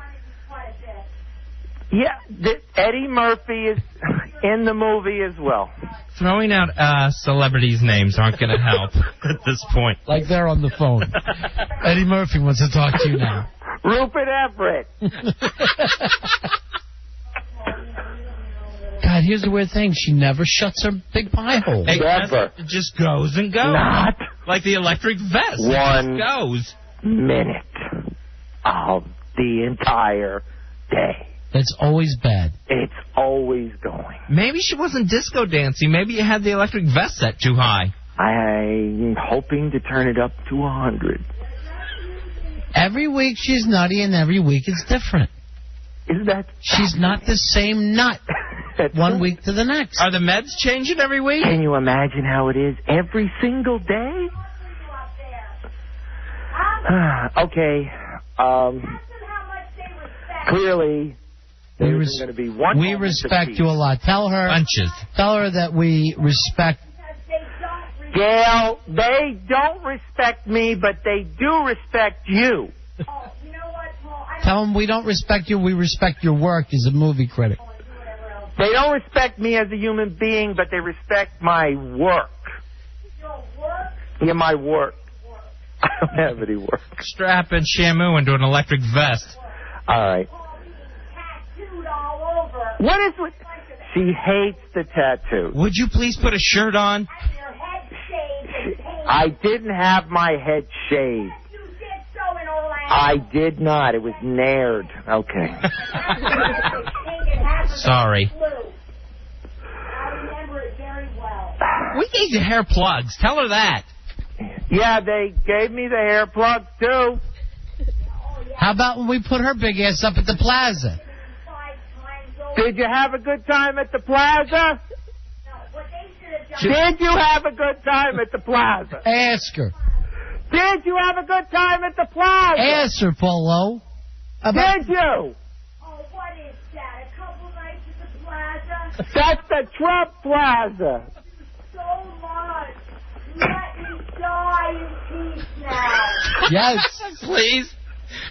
Yeah, Eddie Murphy is in the movie as well. Throwing out celebrities' names aren't going to help at this point. Like they're on the phone. Eddie Murphy wants to talk to you now. Rupert Everett. God, here's the weird thing. She never shuts her big pie hole. Never. It just goes and goes. Not like the electric vest. one It just goes. minute of the entire day. It's always bad. It's always going. Maybe she wasn't disco dancing. Maybe you had the electric vest set too high. I'm hoping to turn it up to 100. Every week she's nutty, and every week it's different. Is that... She's not the same nut one week to the next. Are the meds changing every week? Can you imagine how it is every single day? Okay. Clearly, there's going to be one. We respect you a lot. Tell her Bunches. Tell her that we respect. Gail, they don't respect me, but they do respect you. Oh, you know what, Paul? Tell them we don't respect you, we respect your work as a movie critic. They don't respect me as a human being, but they respect my work. Your work? Yeah, my work. I don't have any work. Strap and Shamu into an electric vest. All right. Tattooed all over. What is with... She hates the tattoo. Would you please put a shirt on? And your head shaved and painted. I didn't have my head shaved. You did so in Orlando. I did not. It was nared. Okay. Sorry. I remember it very well. We need the hair plugs. Tell her that. Yeah, they gave me the hair plugs, too. How about when we put her big ass up at the plaza? Did you have a good time at the plaza? Did you have a good time at the plaza? Ask her. Did you have a good time at the plaza? Ask her, Polo. Did you? Oh, what is that? A couple nights at the plaza? That's the Trump Plaza. So much. Let me die in peace now. Yes. Please.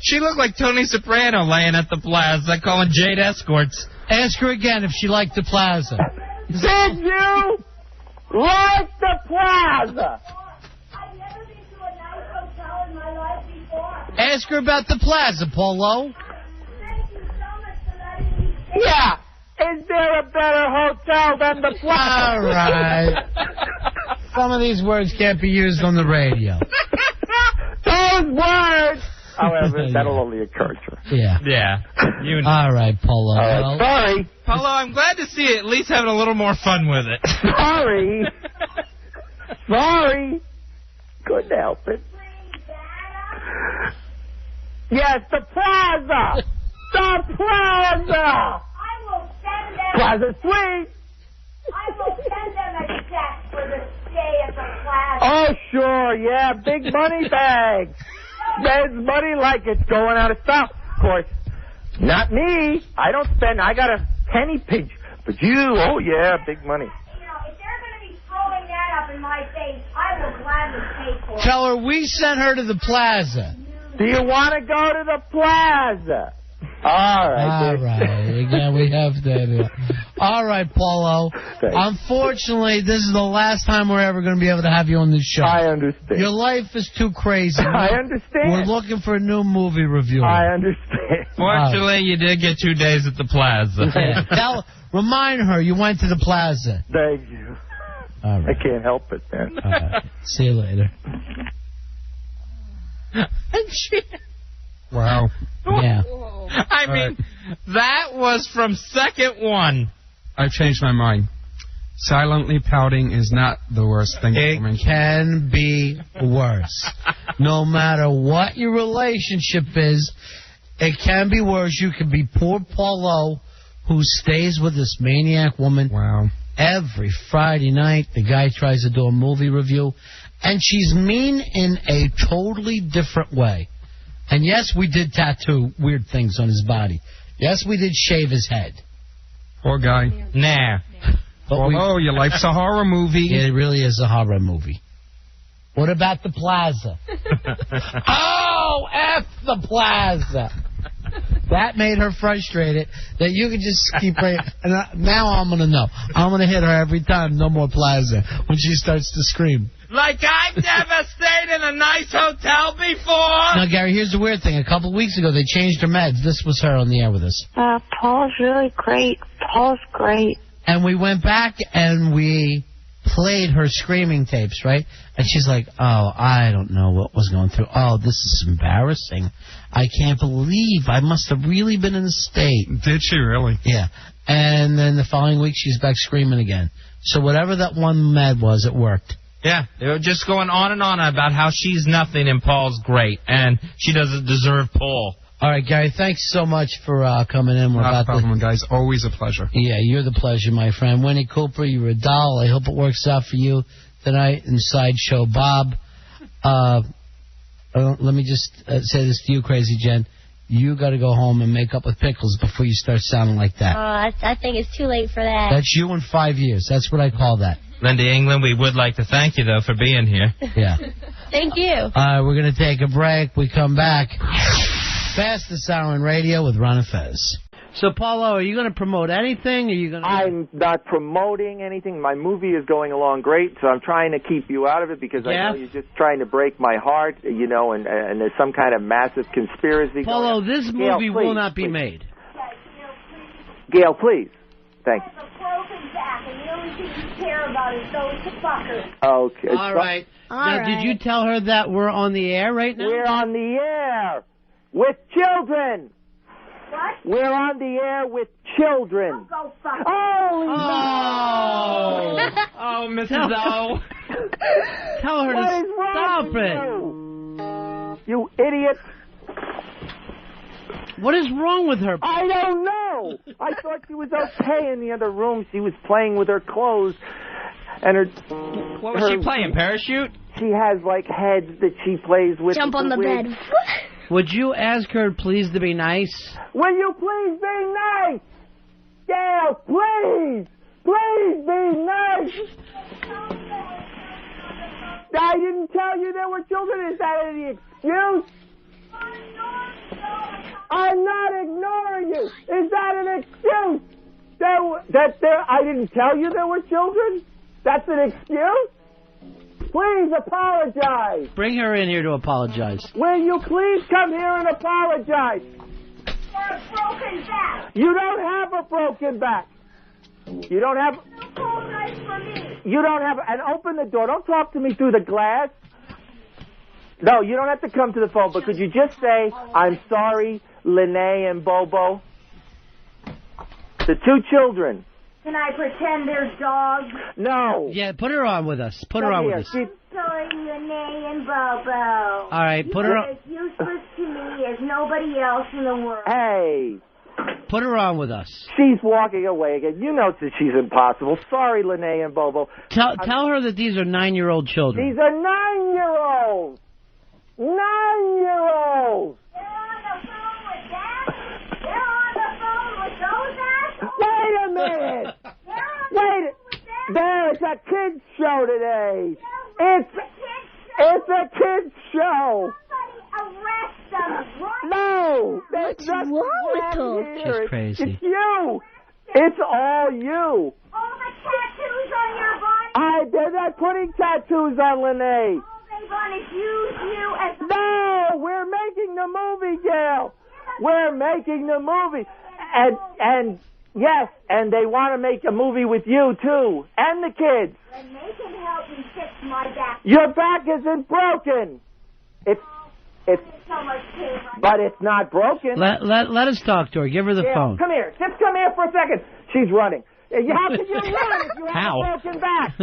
She looked like Tony Soprano laying at the plaza calling Jade escorts. Ask her again if she liked the plaza. Did you like the plaza? I've never been to a nice hotel in my life before. Ask her about the plaza, Polo. Thank you so much for letting me stay. Yeah. Is there a better hotel than the plaza? All right. Some of these words can't be used on the radio. Those words. However, that'll only encourage her. Yeah. Yeah. You know. All right, Polo. Well, Sorry. Polo, I'm glad to see you at least having a little more fun with it. Sorry. Sorry. Couldn't help it. Yes, the plaza. The plaza. I will send them. Plaza Suite. I will send them a check for the stay at the plaza. Oh, sure. Yeah, big money bags. There's money like it's going out of style. Of course, not me. I don't spend. I got a penny pinch. But you, oh, yeah, big money. You know, if they're going to be throwing that up in my face, I will gladly pay for it. tell her we sent her to the plaza. Do you want to go to the plaza? All right. All right. Again, we have that. All right, Paulo. Thanks. Unfortunately, this is the last time we're ever going to be able to have you on this show. I understand. Your life is too crazy. I understand. We're looking for a new movie reviewer. I understand. Fortunately, you did get 2 days at the plaza. Yeah. Remind her you went to the plaza. Thank you. All right. I can't help it, man. All right. See you later. Wow. Yeah. I mean, that was from second one. I've changed my mind. Silently pouting is not the worst thing. It can be worse. No matter what your relationship is, it can be worse. You could be poor Paulo, who stays with this maniac woman. Wow. Every Friday night, the guy tries to do a movie review, and she's mean in a totally different way. And yes, we did tattoo weird things on his body. Yes, we did shave his head. Poor guy. Nah. Oh, your life's a horror movie. It really is a horror movie. What about the plaza? Oh, F the plaza. That made her frustrated that you could just keep praying. And now I'm going to know. I'm going to hit her every time, no more plaza, when she starts to scream. Like I've never stayed in a nice hotel before. Now, Gary, here's the weird thing. A couple of weeks ago, they changed her meds. This was her on the air with us. Paul's really great. Paul's great. And we went back and we played her screaming tapes, right? And she's like, oh, I don't know what was going through. Oh, this is embarrassing. I can't believe I must have really been in a state. Did she really? Yeah. And then the following week, she's back screaming again. So whatever that one med was, it worked. Yeah, they were just going on and on about how she's nothing and Paul's great, and she doesn't deserve Paul. All right, Gary, thanks so much for coming in. Not a problem, guys. Always a pleasure. Yeah, you're the pleasure, my friend. Winnie Cooper, you're a doll. I hope it works out for you tonight in Sideshow Bob. Let me just say this to you, Crazy Jen. You got to go home and make up with pickles before you start sounding like that. I think it's too late for that. That's you in 5 years. That's what I call that. Linda England, we would like to thank you, though, for being here. Yeah. Thank you. All right, we're going to take a break. We come back. Fastest Hour in Radio with Ron and Fez. So, Paulo, are you going to promote anything? Are you going to... I'm not promoting anything. My movie is going along great, so I'm trying to keep you out of it because I know you're just trying to break my heart, you know, and there's some kind of massive conspiracy. Paulo, this movie will not be made. Gail, please. Thank you. Okay. All right. Now, did you tell her that we're on the air right now? We're on the air with children. What? We're on the air with children. Go fuck. Oh, Mrs. O. Tell her What to is wrong stop with you idiot. What is wrong with her? I don't know. I thought she was okay in the other room. She was playing with her clothes. And her... What was she playing, parachute? She has, like, heads that she plays with. Jump on the bed. Would you ask her, please, to be nice? Will you please be nice? Gail, please! Please be nice! I didn't tell you there were children. Is that any excuse? I'm not ignoring you. Is that an excuse? I didn't tell you there were children? That's an excuse? Please apologize. Bring her in here to apologize. Will you please come here and apologize? For a broken back. You don't have a broken back. You don't have... You don't have... And open the door. Don't talk to me through the glass. No, you don't have to come to the phone, but could you just say, I'm sorry, Lene and Bobo? The two children. Can I pretend they're dogs? No. Yeah, put her on with us. Put her on with us. I'm sorry, Lene and Bobo. All right, put her on. You're as useless to me as nobody else in the world. Hey. Put her on with us. She's walking away again. You know that she's impossible. Sorry, Lene and Bobo. Tell her that these are 9-year-old children. These are 9-year-olds. 9-year-olds. They're on the phone with that? They're on the phone with those assholes? Wait a minute. Wait. There, it's a kids show today. It's a kids show. Somebody arrest them right No. What's wrong with her? She's crazy. It's you. It's all you. All the tattoos on your body? They're not putting tattoos on Lene. They want to use you as... No, we're making the movie, Gail. We're making the movie. And yes, and they want to make a movie with you, too. And the kids. And they can help me fix my back. Your back isn't broken. It's So much pain. but it's not broken. Let us talk to her. Give her the Gail, phone. come here. Just come here for a second. She's running. How can you run if you have a broken back?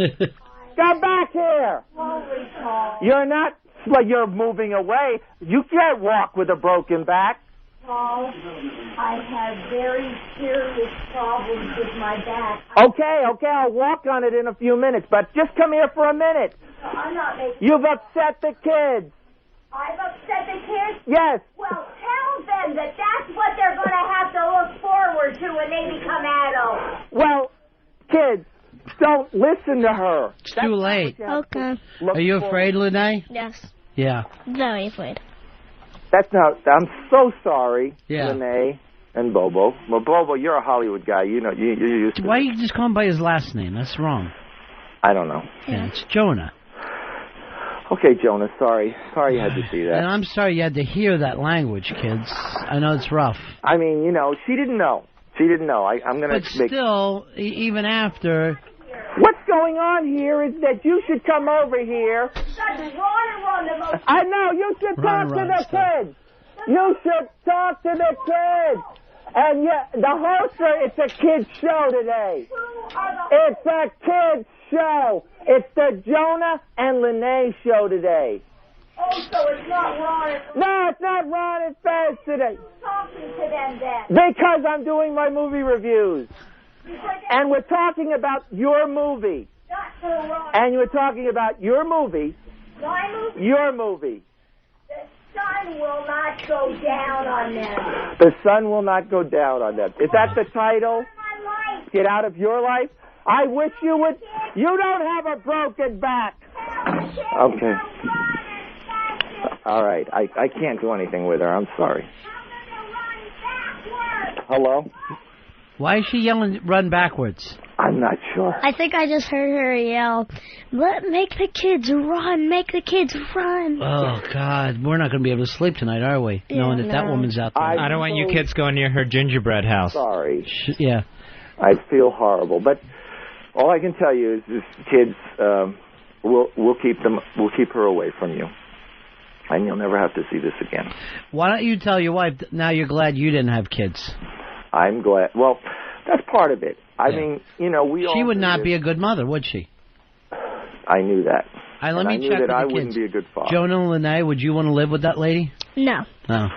Come back here. Slowly, Paul. You're not... Well, you're moving away. You can't walk with a broken back. Paul, I have very serious problems with my back. Okay, I'll walk on it in a few minutes, but just come here for a minute. I'm not making... You've upset the kids. I've upset the kids? Yes. Well, tell them that that's what they're going to have to look forward to when they become adults. Well, kids, don't listen to her. It's too late. Okay. Are you afraid, Lene? Yes. Yeah. Very afraid. That's not... I'm so sorry, Yeah. Lene and Bobo. Well, Bobo, you're a Hollywood guy. You know, you're used to... Why you just call him by his last name? That's wrong. I don't know. Yeah, it's Jonah. Okay, Jonah, sorry. Sorry you had to see that. And I'm sorry you had to hear that language, kids. I know it's rough. I mean, you know, she didn't know. She didn't know. I'm going to But still, even after... What's going on here is that you should come over here. I know, you should talk to the kids. You should talk to the kids. And the host, it's a kids show today. It's a kids show. It's the Jonah and Lene show today. Oh, so it's not Ron. No, it's not Ron and Fez today. Talking to them then. Because I'm doing my movie reviews. And we're talking about your movie. Not for Ron. And we're talking about your movie. My movie? Your movie. The sun will not go down on them. The sun will not go down on them. Is that the title? My life. Get out of your life? I wish you would. You don't have a broken back. Okay. All right. I can't do anything with her. I'm sorry. Hello? Why is she yelling, run backwards? I'm not sure. I think I just heard her yell, make the kids run, make the kids run. Oh, God. We're not going to be able to sleep tonight, are we? Yeah, Knowing that that woman's out there. I don't want you kids going near her gingerbread house. Sorry. Yeah. I feel horrible. But all I can tell you is this kids, we'll keep her away from you. And you'll never have to see this again. Why don't you tell your wife now you're glad you didn't have kids? I'm glad. Well, that's part of it. I mean, you know, we all... She would not be a good mother, would she? I knew that. Let me I knew check that with the I kids. wouldn't be a good father. Jonah and Lene, would you want to live with that lady? No. No.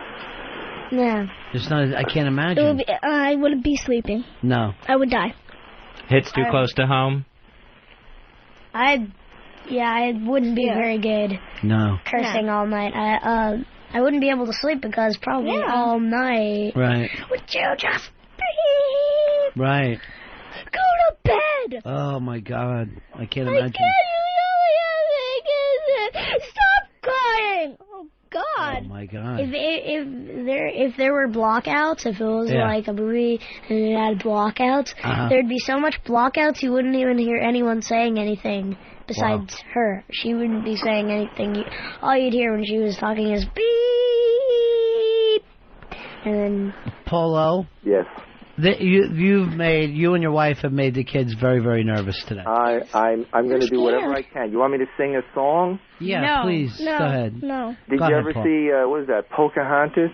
No. It's not. I can't imagine. I wouldn't be sleeping. No. I would die. Hits too close to home? I wouldn't be very good. No. Cursing all night. I wouldn't be able to sleep because probably all night. Right. Would you just sleep? Right. Go to bed. Oh, my God. I can't imagine. Stop crying. Oh, God. Oh, my God. If there were blockouts, if it was like a movie and it had blockouts, there'd be so much blockouts you wouldn't even hear anyone saying anything besides her. She wouldn't be saying anything. All you'd hear when she was talking is beep. And then... Polo? Yes. You and your wife have made the kids very, very nervous today. I'm going to do whatever I can. You want me to sing a song? Yeah, please. Go ahead. No. Did you ever see, what was that, Pocahontas?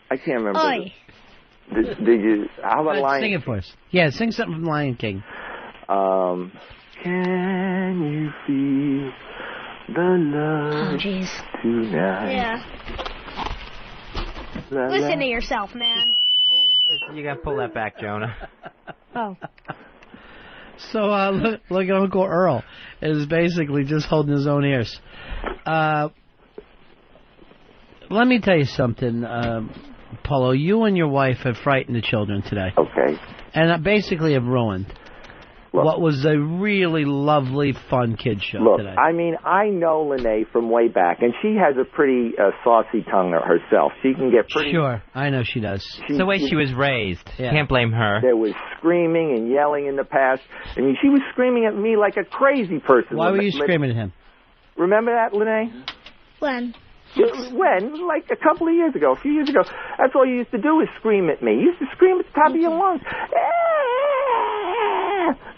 I can't remember. Oi. Did you, how about Lion King? Sing it for us. Yeah, sing something from Lion King. Can you feel the love tonight? Yeah. Listen to yourself, man. You got to pull that back, Jonah. Oh. So look at Uncle Earl is basically just holding his own ears. Let me tell you something, Polo. You and your wife have frightened the children today. Okay. And basically have ruined what was a really lovely, fun kid show today. I mean, I know Lene from way back, and she has a pretty saucy tongue herself. She can get pretty... Sure, I know she does. It's the way she was raised. Yeah. Can't blame her. There was screaming and yelling in the past. I mean, she was screaming at me like a crazy person. Why were you screaming at him? Remember that, Lene? When? When? Like a couple of years ago, a few years ago. That's all you used to do is scream at me. You used to scream at the top of your lungs.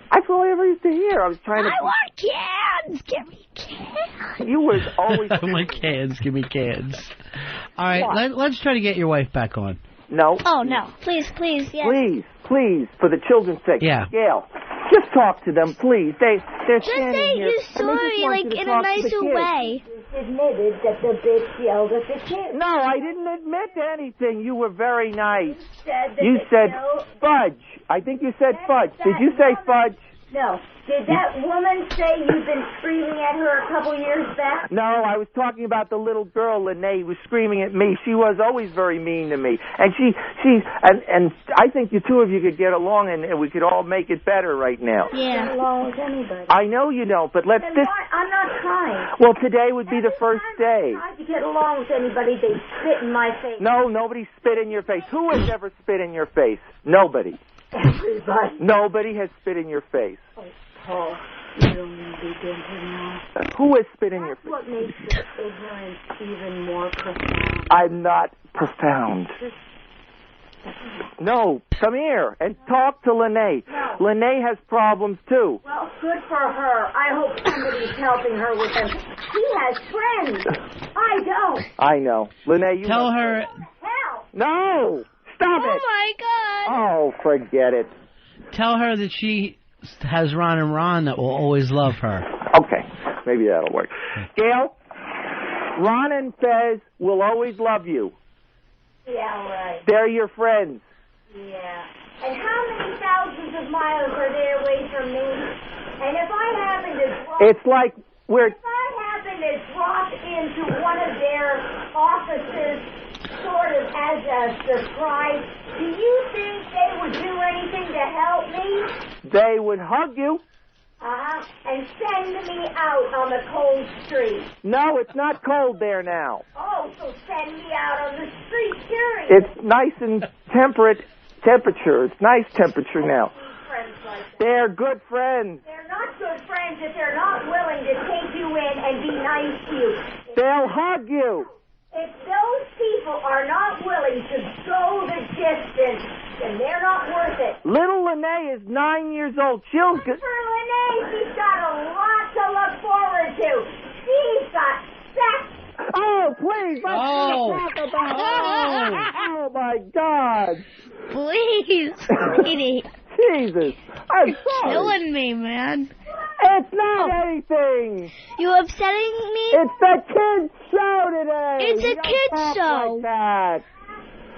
That's all I ever used to hear. I was trying to... I want cans! Give me cans! You was always... I want cans. Give me cans. All right, let's try to get your wife back on. No. Oh, no. Please, yes. Please, for the children's sake. Yeah. Gail, just talk to them, please. They're just standing say here. you're sorry, like in a nicer way. Admitted that the bitch yelled at the kids. No, I didn't admit anything. You were very nice. You said fudge. I think you said fudge. Did you say fudge? No. Did that woman say you've been screaming at her a couple years back? No, I was talking about the little girl, Lene, was screaming at me. She was always very mean to me. And and I think the two of you could get along and we could all make it better right now. Yeah. Get along with anybody. I know you don't, but let's just... I'm not trying. Well, today would be the first day. I tried to get along with anybody, they spit in my face. No, nobody spit in your face. Who has ever spit in your face? Nobody. Everybody. Nobody has spit in your face. Oh, Paul, you don't begin to know. Who has spit in your face? What makes your ignorance even more profound? I'm not profound. No, come here and talk to Lene. No. Lene has problems too. Well, good for her. I hope somebody's helping her with them. She has friends. I don't. I know. Lene, you tell her. Hell. No, stop it. Oh my God. Oh, forget it. Tell her that she has Ron and Ron that will always love her. Okay, maybe that'll work. Gail, Ron and Fez will always love you. Yeah, right. They're your friends. Yeah. And how many thousands of miles are they away from me? And if I happen to drop... It's like we're... If I happen to drop into one of their offices sort of as a surprise, do you think they would do anything to to help me? They would hug you. And send me out on the cold street. No, it's not cold there now. Oh, so send me out on the street, seriously. It's nice and temperate temperature. It's nice temperature now. Friends like that. They're good friends. They're not good friends if they're not willing to take you in and be nice to you. They'll hug you. If those people are not willing to go the distance, then they're not worth it. Little Lene is 9 years old. Good for Lene, she's got a lot to look forward to. She's got sex. Oh, please. Let's talk about Oh, my God. Please, sweetie. Jesus. I'm sorry. Killing me, man. It's not anything. You upsetting me? It's the kids' show today. It's a kids' show. Like that.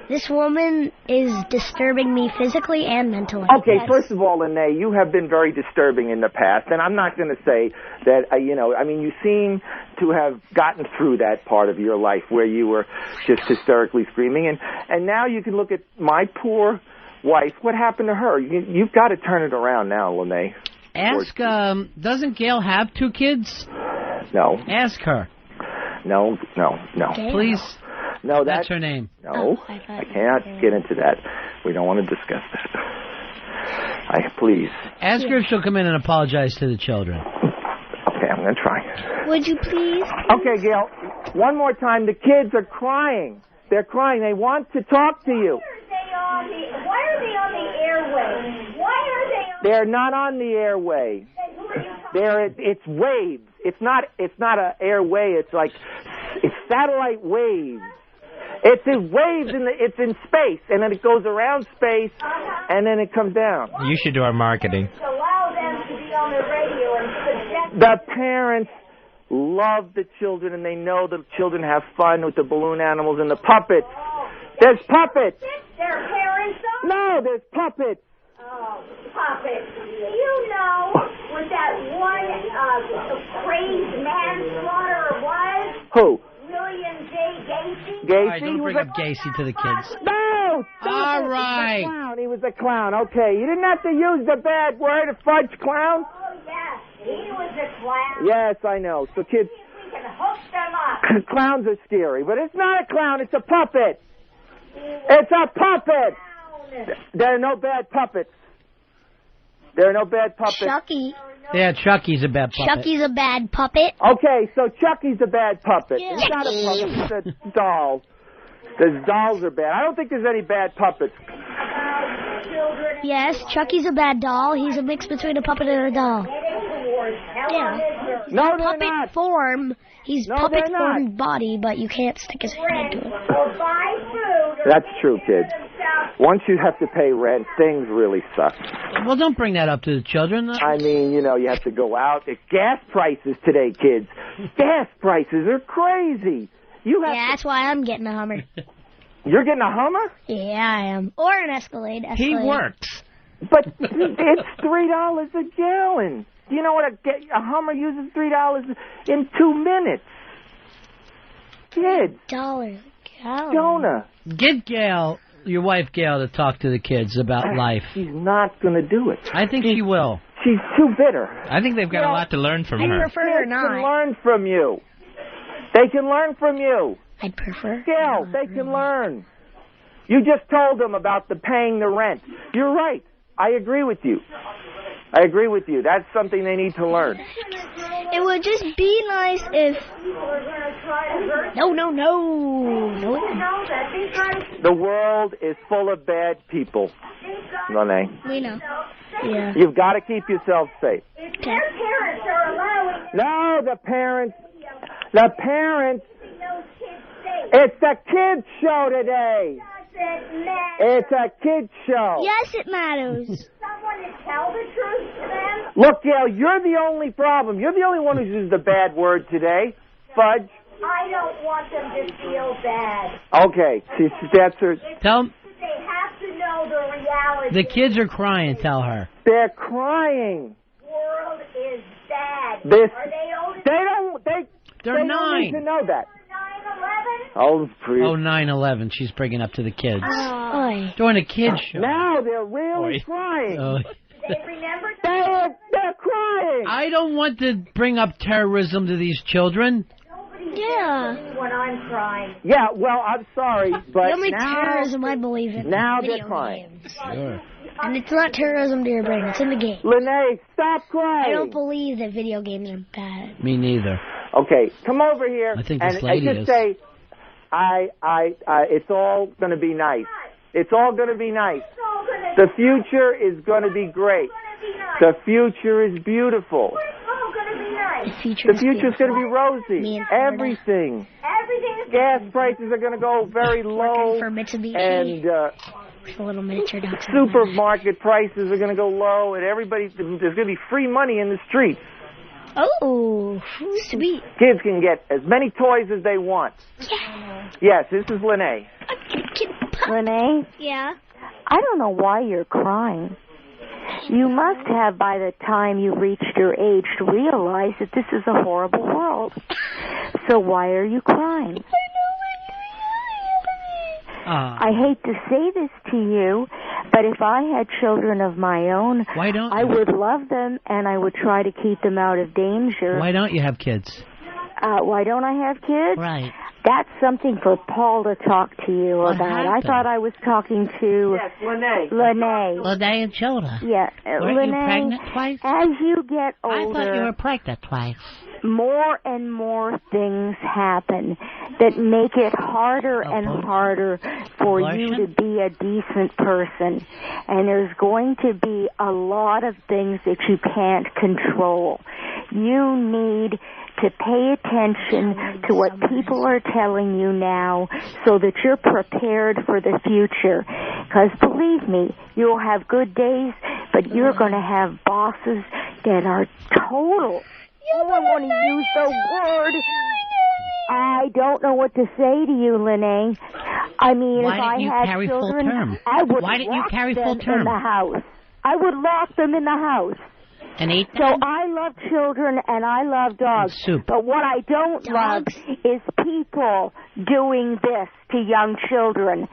This woman is disturbing me physically and mentally. Okay, Yes. first of all, Lene, you have been very disturbing in the past, and I'm not going to say that, you seem to have gotten through that part of your life where you were just hysterically screaming, and now you can look at my poor wife. What happened to her? You've got to turn it around now, Lene. Ask, doesn't Gail have 2 kids? No. Ask her. No. Gail. Please. No, That's her name. No, I cannot get into that. We don't want to discuss that. Please. Ask her if she'll come in and apologize to the children. Okay, I'm going to try. Would you please? Okay, Gail, one more time. The kids are crying. They're crying. They want to talk to you. Why are they on the airway? Why are they on They're not on the airway. It's waves. It's not an airway. It's satellite waves. It's in waves it's in space, and then it goes around space, and then it comes down. You should do our marketing. allow them to be on the radio and subject The parents love the children, and they know the children have fun with the balloon animals and the puppets. There's puppets. their parents on? No, there's puppets. Oh, puppets. You know what that one crazed manslaughter was? Who? William J. Gacy? Gacy? All right, don't bring up Gacy to the kids. No! All right. He was a clown. Okay, you didn't have to use the bad word, a fudge clown. Oh, yes. He was a clown. Yes, I know. So kids, We can hook them up. clowns are scary, but it's not a clown. It's a puppet. It's a puppet. There are no bad puppets. There are no bad puppets. Chucky. Yeah, Chucky's a bad puppet. Chucky's a bad puppet. Okay, so Chucky's a bad puppet. Yeah. It's not a puppet. It's a doll. The dolls are bad. I don't think there's any bad puppets. Yes, Chucky's a bad doll. He's a mix between a puppet and a doll. Yeah. No, they're Puppet not. form. He's No, puppet they're not. formed body, but you can't stick his head into it. Or buy food. That's true, kids. Once you have to pay rent, things really suck. Well, don't bring that up to the children. I mean, you have to go out. It's gas prices today, kids. Gas prices are crazy. Yeah, that's why I'm getting a Hummer. You're getting a Hummer? Yeah, I am. Or an Escalade. He works. But it's $3 a gallon. Do you know what a Hummer uses $3 in 2 minutes? Kids. $1 a gallon. Jonah. Get Gail, your wife Gail, to talk to the kids about life. She's not going to do it. I think she will. She's too bitter. I think they've got a lot to learn from her. prefer her Kids can not. learn from you. They can learn from you. I'd prefer. Gail, they can learn. You just told them about paying the rent. You're right. I agree with you. That's something they need to learn. It would just be nice if... No. The world is full of bad people. Lene. We know. Yeah. You've got to keep yourself safe. Their parents are allowing No, the parents. It's a kids show today. It's a kids show. Yes, it matters. someone to tell the truth to them. Look, Gail, you're the only problem. You're the only one who's used the bad word today. Fudge. I don't want them to feel bad. Okay, that's her. Tell them. They have to know the reality. The kids are crying. Tell her. They're crying. The world is bad. This. Are they old? They're They 9. don't need to know that. 9/11? Oh, please. Oh, 9/11. She's bringing up to the kids. Oh, Why? During a kid's show. Now they're really crying. They remember They're crying. I don't want to bring up terrorism to these children. Yeah. when I'm crying. Yeah, well, I'm sorry, but The only now, terrorism I believe in. now video they're crying. games. Sure. And it's not terrorism to your brain. It's in the game. Lene, stop crying. I don't believe that video games are bad. Me neither. Okay, come over here I think and, this lady and just is. say, it's all going to be nice. It's all going to be nice. The future is going to be great. The future is beautiful. The The future's going to be rosy. Everything. Gas prices are going to go very low. For Mitsubishi. And a little miniature duck. supermarket prices are going to go low. And there's going to be free money in the streets. Oh, sweet. Kids can get as many toys as they want. Yeah. Yes, this is Lene. Renee? Yeah? I don't know why you're crying. You must have, by the time you reached your age, to realize that this is a horrible world. So why are you crying? I hate to say this to you, but if I had children of my own, Why don't I you? would love them and I would try to keep them out of danger. Why don't you have kids? Why don't I have kids? Right. That's something for Paul to talk to you What about. happened? I thought I was talking to Lene. Lene. Lene and Jonah. Yeah, Weren't you Lene, pregnant twice? as you get I older, thought you were pregnant twice. more and more things happen that make it harder and harder for you to be a decent person. And there's going to be a lot of things that you can't control. You need to pay attention to what people are telling you now so that you're prepared for the future. Because believe me, you'll have good days, but you're going to have bosses that are total. I don't want to use the word. I don't know what to say to you, Lene. I mean, Why if I didn't you had carry full children, term? I would Why didn't you lock carry them full term? in the house. I would lock them in the house. And eat So I love children and I love dogs. Soup. But what I don't love is people doing this to young children,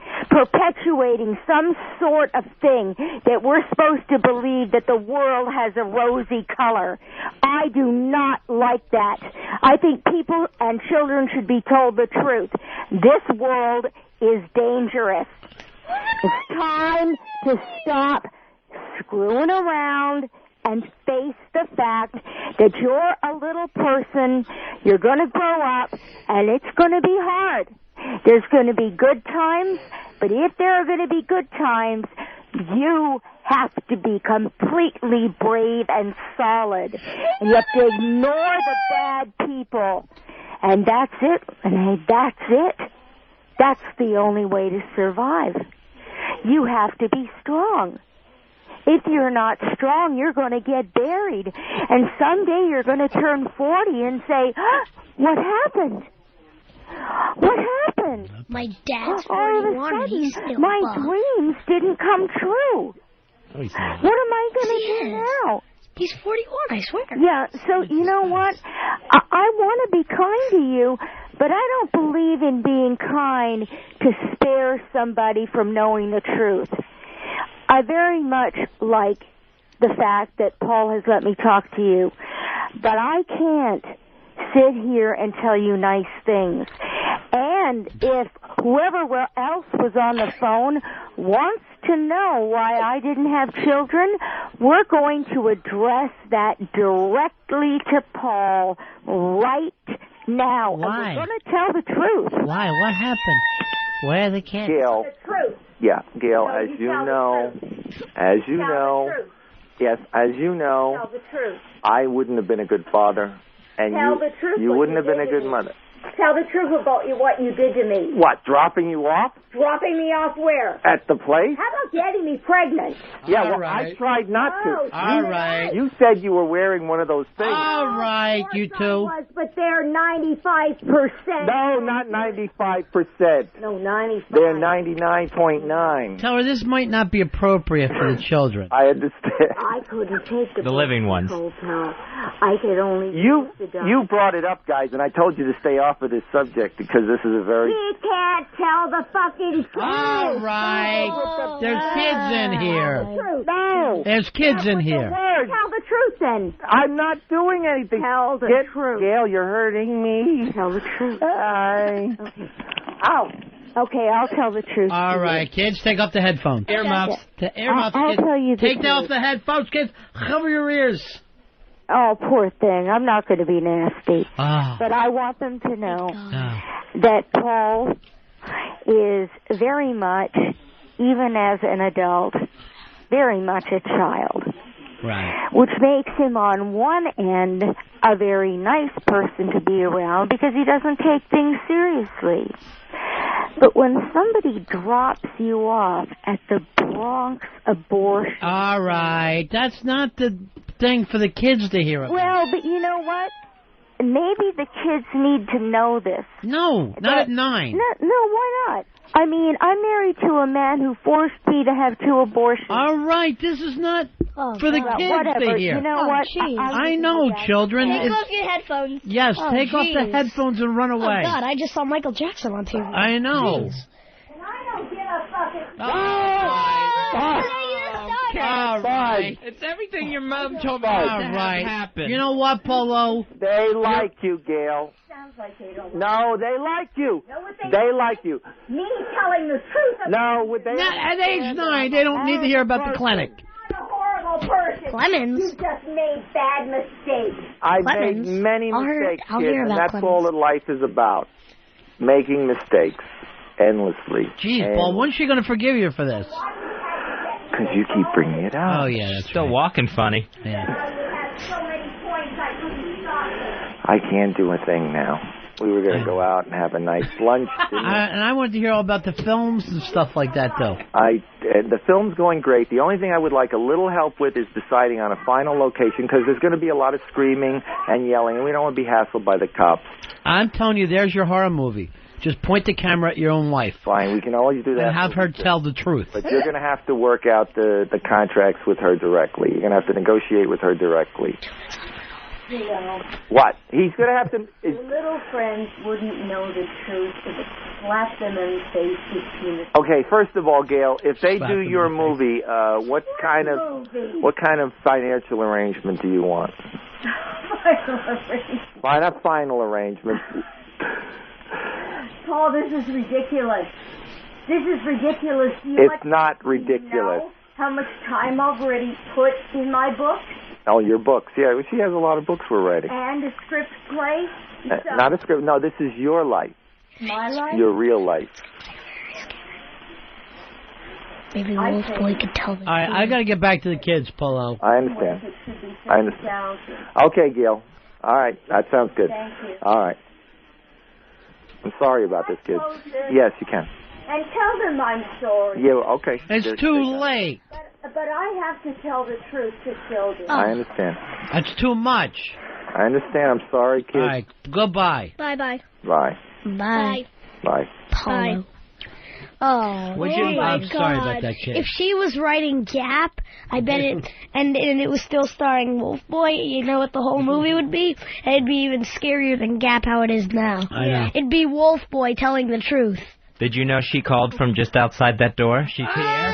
perpetuating some sort of thing that we're supposed to believe that the world has a rosy color. I do not like that. I think people and children should be told the truth. This world is dangerous. It's time to stop screwing around and face the fact that you're a little person, you're going to grow up, and it's going to be hard. There's going to be good times, but if there are going to be good times, you have to be completely brave and solid. And you have to ignore the bad people. And that's it, Renee, that's it. That's the only way to survive. You have to be strong. If you're not strong, you're going to get buried. And someday you're going to turn 40 and say, what happened? What happened? My dad's All of a 41 and he's sudden, still my buff. dreams didn't come true. Oh, he's not. What am I going to do now? He's 41, I swear. Yeah, so you know what? I want to be kind to you, but I don't believe in being kind to spare somebody from knowing the truth. I very much like the fact that Paul has let me talk to you, but I can't sit here and tell you nice things. And if whoever else was on the phone wants to know why I didn't have children, we're going to address that directly to Paul right now. Why? And we're going to tell the truth. Why? What happened? Where are the kids? Gail. The truth. Yeah, Gail, No, as you you tell the know, truth. as you Tell know, the truth. yes, as you know, Tell the truth. I wouldn't have been a good father, and Tell the truth you what wouldn't you have been a did to good me. mother. Tell the truth about what you did to me. What, dropping you off Dropping me off where? at the place? How about getting me pregnant? Yeah, All well, right. I tried not Oh, to. All right. You said you were wearing one of those things. All right, you Of course I two. was, but they're 95%. No, not 95%. No, 95. They're 99.9. Tell her this might not be appropriate for the children. I understand. I couldn't take the living ones. control pill. I could only You use the dog. brought it up, guys, and I told you to stay off of this subject because this is a very... He can't tell the fuck fucking truth. All right. There's kids in here. No. There's kids in here. Tell the truth then. I'm not doing anything. Tell the truth. Gail, you're hurting me. Tell the truth. Okay. Ow. Okay, I'll tell the truth. All right, kids, take off the headphones. Earmuffs. Earmuffs. I'll kids. tell you the Take off the headphones, kids. Cover your ears. Oh, poor thing. I'm not going to be nasty. Ah. But I want them to know that Paul is very much, even as an adult, very much a child. Right. Which makes him on one end a very nice person to be around because he doesn't take things seriously. But when somebody drops you off at the Bronx abortion... All right. That's not the thing for the kids to hear about. Well, but you know what? Maybe the kids need to know this. No, not at 9. No, why not? I mean, I'm married to a man who forced me to have 2 abortions. All right, this is not for the kids whatever. to hear. You know what? I know, children. Take off your headphones. Yes, take off the headphones and run away. Oh, God, I just saw Michael Jackson on TV. I know. Jeez. And I don't give a fucking... All right. It's everything your mom told me All not to have right. happen. You know what, Polo? They like you, Gail. Sounds like they don't... No, they like you. Know what They like you. Me telling the truth about... No, they... At age 9, they don't need to hear about the clinic. I'm a horrible person. Clemens. You just made bad mistakes. I've Clemens. made many mistakes, I'll kids, hear and about that's Clemens. all that life is about. Making mistakes endlessly. Jeez, Paul, when's she going to forgive you for this? Because you keep bringing it up. Oh, yeah, that's Still right. walking funny. Yeah. So many points I couldn't stop. I can't do a thing now. We were going to go out and have a nice lunch. And I wanted to hear all about the films and stuff like that, though. The film's going great. The only thing I would like a little help with is deciding on a final location, because there's going to be a lot of screaming and yelling, and we don't want to be hassled by the cops. I'm telling you, there's your horror movie. Just point the camera at your own wife. Fine, we can always do that. And have her tell the truth. But you're going to have to work out the contracts with her directly. You're going to have to negotiate with her directly. You know, What? He's going to have to... the little friends wouldn't know the truth if it slapped them in the face between the... Okay, first of all, Gail, if they Slap do them your in the face. movie, what kind of financial arrangement do you want? Why not final arrangement? Paul, this is ridiculous. This is ridiculous. It's not ridiculous. Know how much time I've already put in my book? Oh, your books. Yeah, she has a lot of books we're writing. And a script play? Not a script. No, this is your life. My life? Your real life. Maybe Wolf Boy could tell the All right, I got to get back to the kids, Polo. I understand. I understand. Okay, Gail. All right, that sounds good. Thank you. All right. I'm sorry about this, kids. Yes, you can. And tell them I'm sorry. Yeah, okay. It's too late. But I have to tell the truth to children. I understand. That's too much. I understand. I'm sorry, kids. All right, goodbye. Bye-bye. Bye. Bye. Bye. Bye. Oh, I'm God. sorry about that, kid. If she was writing Gap, I bet it, and it was still starring Wolf Boy, you know what the whole movie would be? And it'd be even scarier than Gap how it is now. I know. It'd be Wolf Boy telling the truth. Did you know she called from just outside that door? She's here.